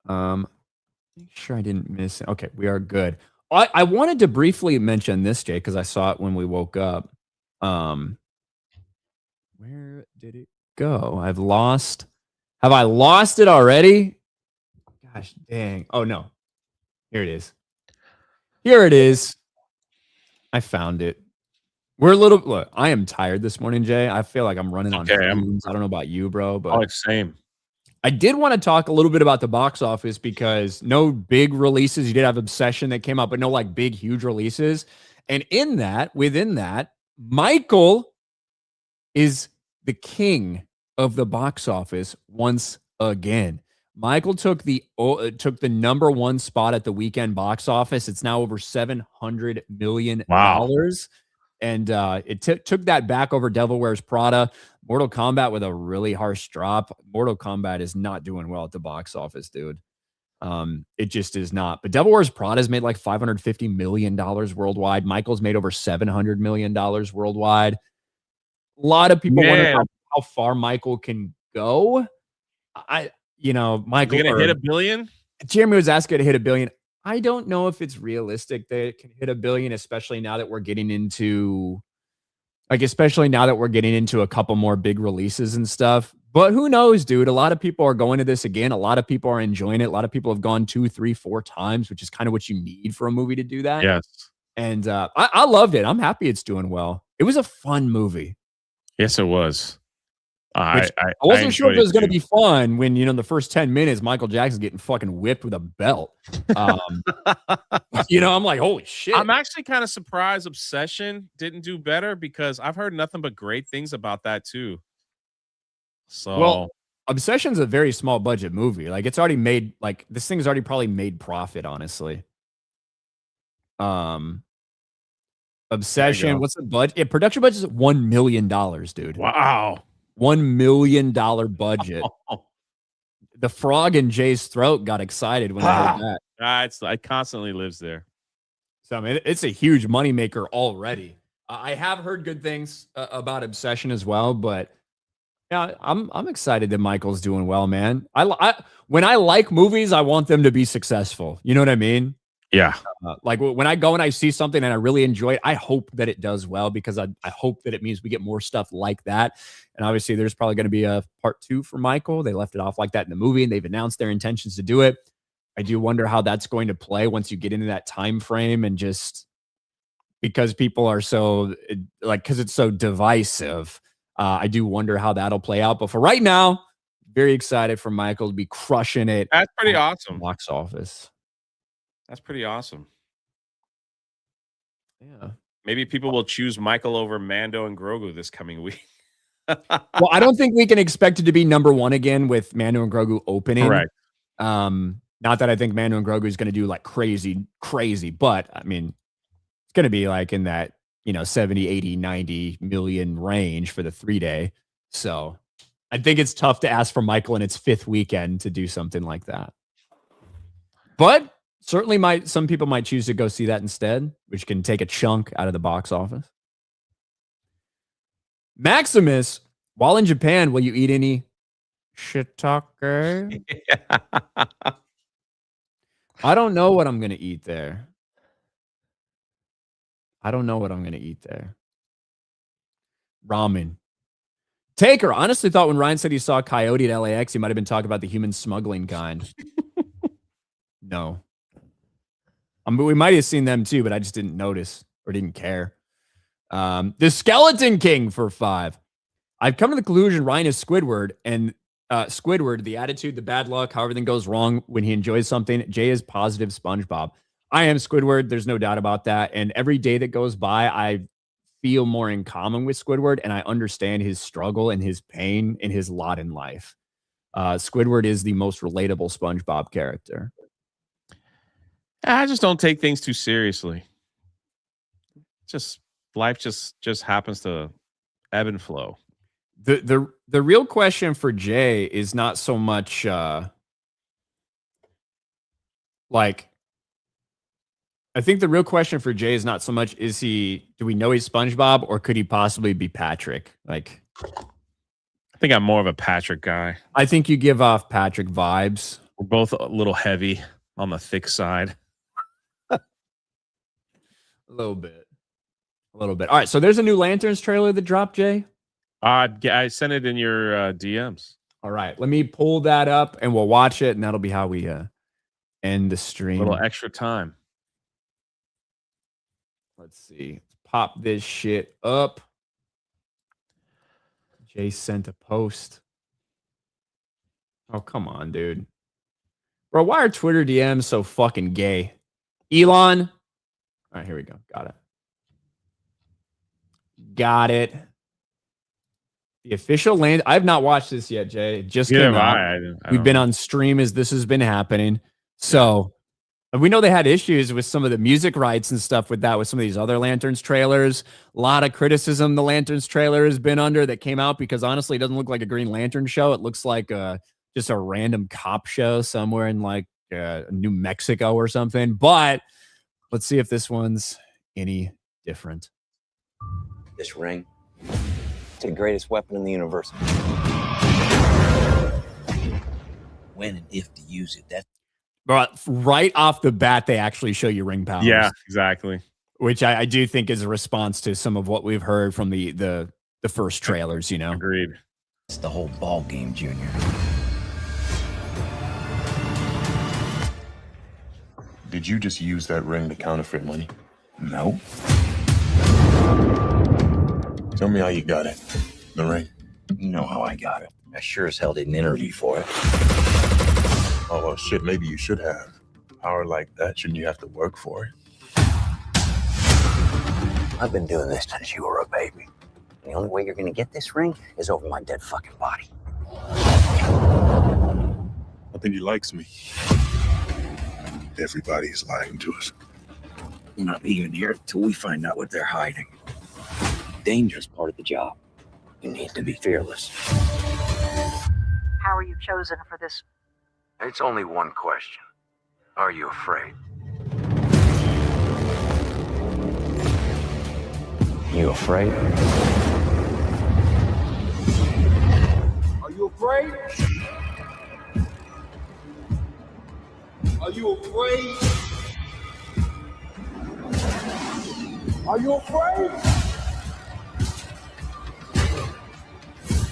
Make sure I didn't miss it. Okay, we are good. I wanted to briefly mention this, Jay, because I saw it when we woke up. Where did it go? Have I lost it already? Gosh dang. Oh no. Here it is. Here it is. I found it. Look, I am tired this morning, Jay. I feel like I'm running on fumes. I don't know about you, bro, but same. I did want to talk a little bit about the box office because no big releases. You did have Obsession that came out, but no like big, huge releases. And within that, Michael is the king of the box office once again. Michael took the number one spot at the weekend box office. It's now over $700 million. Wow. And it took that back over Devil Wears Prada. Mortal Kombat with a really harsh drop. Mortal Kombat is not doing well at the box office, dude. It just is not. But Devil Wears Prada has made like $550 million worldwide. Michael's made over $700 million worldwide. A lot of people wonder how far Michael can go. Michael gonna hit $1 billion. Jeremy was asking to hit $1 billion. I don't know if it's realistic that it can hit $1 billion, especially now that we're getting into a couple more big releases and stuff. But who knows, dude? A lot of people are going to this again. A lot of people are enjoying it. A lot of people have gone 2, 3, 4 times, which is kind of what you need for a movie to do that. Yes. And I loved it. I'm happy it's doing well. It was a fun movie. Yes, it was. I wasn't sure if it was going to be fun when, the first 10 minutes, Michael Jackson's getting fucking whipped with a belt. I'm like, holy shit. I'm actually kind of surprised Obsession didn't do better because I've heard nothing but great things about that too. So, well, Obsession's a very small budget movie. Like, it's already made, like, this thing's already probably made profit, honestly. Obsession, what's the budget? Yeah, production budget is $1 million, dude. Wow. $1 million budget. The frog in Jay's throat got excited when I heard that. It constantly lives there. So, I mean, it's a huge moneymaker already. I have heard good things about Obsession as well, but yeah, I'm excited that Michael's doing well, man. When I like movies, I want them to be successful. You know what I mean? Yeah. Like when I go and I see something and I really enjoy it, I hope that it does well because I hope that it means we get more stuff like that. And obviously there's probably going to be a part 2 for Michael. They left it off like that in the movie and they've announced their intentions to do it. I do wonder how that's going to play once you get into that time frame and just because people are so because it's so divisive. I do wonder how that'll play out. But for right now, very excited for Michael to be crushing it. That's pretty awesome. Box office. That's pretty awesome. Yeah. Maybe people will choose Michael over Mando and Grogu this coming week. Well, I don't think we can expect it to be number 1 again with Mando and Grogu opening. Correct. Not that I think Mando and Grogu is going to do like crazy, but I mean, it's going to be like in that, 70, 80, 90 million range for the 3-day. So I think it's tough to ask for Michael in its 5th weekend to do something like that. But certainly some people might choose to go see that instead, which can take a chunk out of the box office. Maximus, while in Japan, will you eat any shiitake? I don't know what I'm going to eat there. Ramen. Taker honestly thought when Ryan said he saw a coyote at LAX, he might have been talking about the human smuggling kind. No. We might have seen them too, but I just didn't notice or didn't care. The Skeleton King for 5. I've come to the conclusion Ryan is Squidward, and Squidward, the attitude, the bad luck, how everything goes wrong when he enjoys something. Jay is positive SpongeBob. I am Squidward. There's no doubt about that. And every day that goes by, I feel more in common with Squidward, and I understand his struggle and his pain and his lot in life. Squidward is the most relatable SpongeBob character. I just don't take things too seriously. Life just happens to ebb and flow. The real question for Jay is not so much I think the real question for Jay is not so much do we know he's SpongeBob or could he possibly be Patrick? I think I'm more of a Patrick guy. I think you give off Patrick vibes. We're both a little heavy on the thick side. A little bit. All right, so there's a new Lanterns trailer that dropped, Jay. I sent it in your DMs. All right, let me pull that up and we'll watch it, and that'll be how we end the stream. A little extra time. Let's see. Let's pop this shit up. Jay sent a post. Oh, come on, dude. Bro, why are Twitter DMs so fucking gay? Elon. All right, here we go. Got it. Got it. The official land. I've not watched this yet, Jay. It just came out. We've been on stream as this has been happening. So we know they had issues with some of the music rights and stuff with that, with some of these other Lanterns trailers. A lot of criticism the Lanterns trailer has been under that came out because honestly, it doesn't look like a Green Lantern show. It looks like just a random cop show somewhere in like New Mexico or something. But let's see if this one's any different. This ring, it's the greatest weapon in the universe. When and if to use it, that's But right off the bat, they actually show you ring powers. Yeah, exactly. Which I do think is a response to some of what we've heard from the first trailers, you know. Agreed. It's the whole ball game, Junior. Did you just use that ring to counterfeit money? No. Tell me how you got it. The ring. You know how I got it. I sure as hell didn't interview for it. Oh, well, shit, maybe you should have. Power like that, shouldn't you have to work for it? I've been doing this since you were a baby. The only way you're gonna get this ring is over my dead fucking body. I think he likes me. Everybody's lying to us. We're not leaving here till we find out what they're hiding. Dangerous part of the job. You need to be fearless. How are you chosen for this? It's only one question. Are you afraid? You afraid? Are you afraid? Are you afraid? Are you afraid?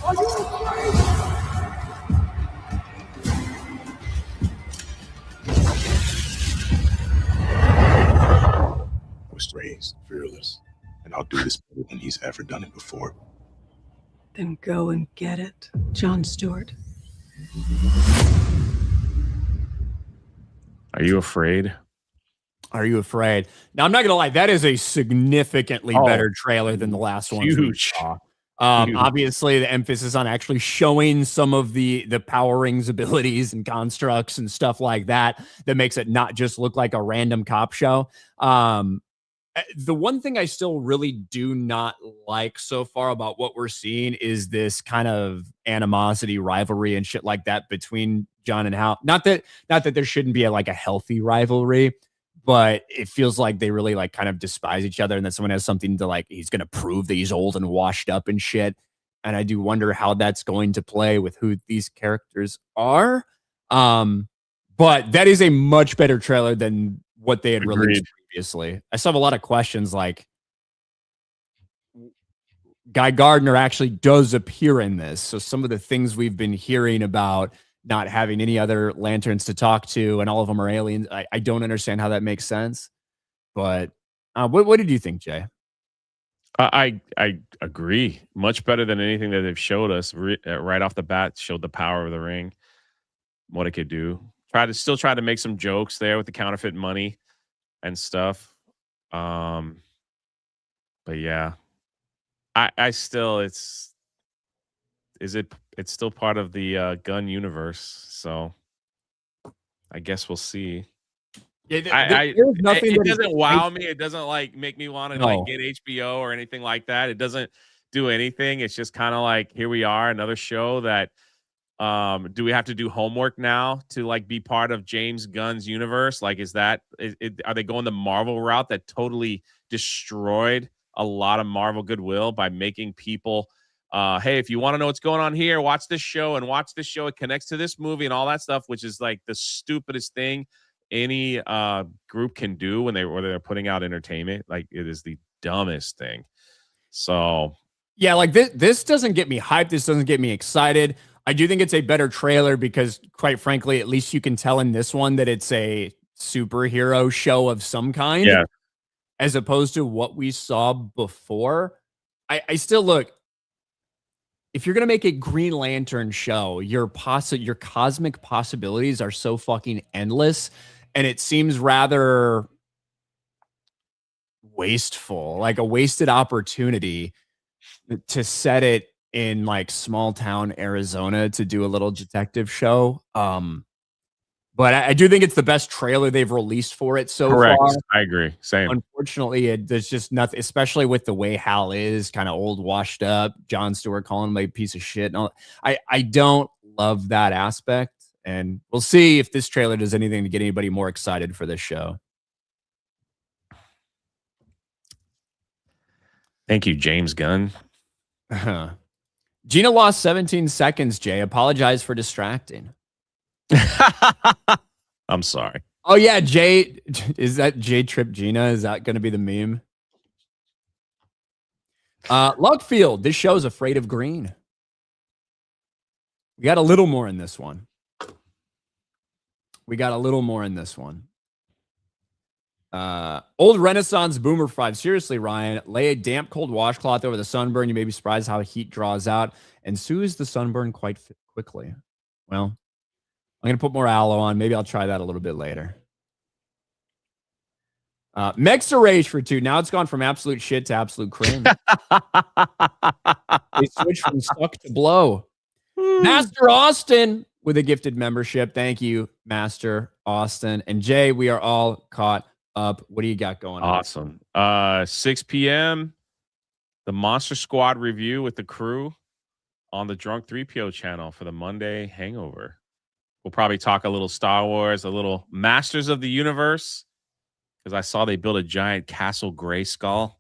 Are you afraid? I was raised fearless, and I'll do this better than he's ever done it before. Then go and get it, John Stewart. Are you afraid? Are you afraid? Now, I'm not going to lie. That is a significantly better trailer than the last one. Huge. Obviously, the emphasis on actually showing some of the Power Rings abilities and constructs and stuff like that makes it not just look like a random cop show. The one thing I still really do not like so far about what we're seeing is this kind of animosity, rivalry, and shit like that between John and Hal. Not that there shouldn't be a healthy rivalry, but it feels like they really kind of despise each other, and that someone has something to he's going to prove that he's old and washed up and shit. And I do wonder how that's going to play with who these characters are. But that is a much better trailer than what they had released previously. I still have a lot of questions, like Guy Gardner actually does appear in this. So some of the things we've been hearing about not having any other lanterns to talk to and all of them are aliens, I don't understand how that makes sense. But what did you think, Jay? I agree. Much better than anything that they've showed us right off the bat. Showed the power of the ring, what it could do. Try to make some jokes there with the counterfeit money and stuff. But yeah, I still it's still part of the gun universe. So I guess we'll see. Yeah, it doesn't wow me. It doesn't make me want to get HBO or anything like that. It doesn't do anything. It's just kind of like, here we are, another show that do we have to do homework now to be part of James Gunn's universe? Are they going the Marvel route that totally destroyed a lot of Marvel goodwill by making people hey, if you want to know what's going on here, watch this show and watch this show. It connects to this movie and all that stuff, which is the stupidest thing any group can do when they're putting out entertainment. It is the dumbest thing. So Yeah, like this doesn't get me hyped. This doesn't get me excited. I do think it's a better trailer because, quite frankly, at least you can tell in this one that it's a superhero show of some kind, Yeah. as opposed to what we saw before. I still look. If you're gonna make a Green Lantern show, your cosmic possibilities are so fucking endless, and it seems rather wasteful, like a wasted opportunity to set it in like small town Arizona to do a little detective show. But I do think it's the best trailer they've released for it so Correct. far. I agree. Same. Unfortunately, there's just nothing, especially with the way Hal is kind of old, washed up. Jon Stewart calling him a piece of shit. And all. I don't love that aspect. And we'll see if this trailer does anything to get anybody more excited for this show. Thank you, James Gunn. Gina lost 17 seconds, Jay. Apologize for distracting. I'm sorry. Oh, yeah, Jay. Is that Jay Trip Gina? Is that going to be the meme? Luckfield, this show's afraid of green. We got a little more in this one. Old Renaissance Boomer 5. Seriously, Ryan, lay a damp, cold washcloth over the sunburn. You may be surprised how heat draws out and soothes the sunburn quite quickly. Well, I'm going to put more aloe on. Maybe I'll try that a little bit later. Mexa Rage for 2. Now it's gone from absolute shit to absolute cream. They switched from suck to blow. Master Austin with a gifted membership. Thank you, Master Austin. And Jay, we are all caught up. What do you got going on? Awesome. 6 p.m. The Monster Squad review with the crew on the Drunk 3PO channel for the Monday Hangover. We'll probably talk a little Star Wars, a little Masters of the Universe, because I saw they built a giant Castle Grayskull.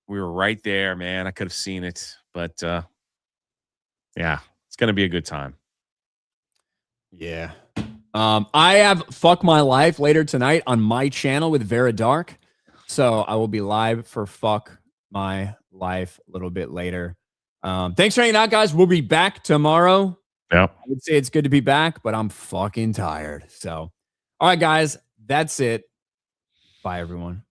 We were right there, man. I could have seen it, but yeah, it's gonna be a good time. Yeah. I have Fuck My Life later tonight on my channel with Vera Dark. So I will be live for Fuck My Life a little bit later. Thanks for hanging out, guys. We'll be back tomorrow. Yep. I would say it's good to be back, but I'm fucking tired. So, all right, guys, that's it. Bye, everyone.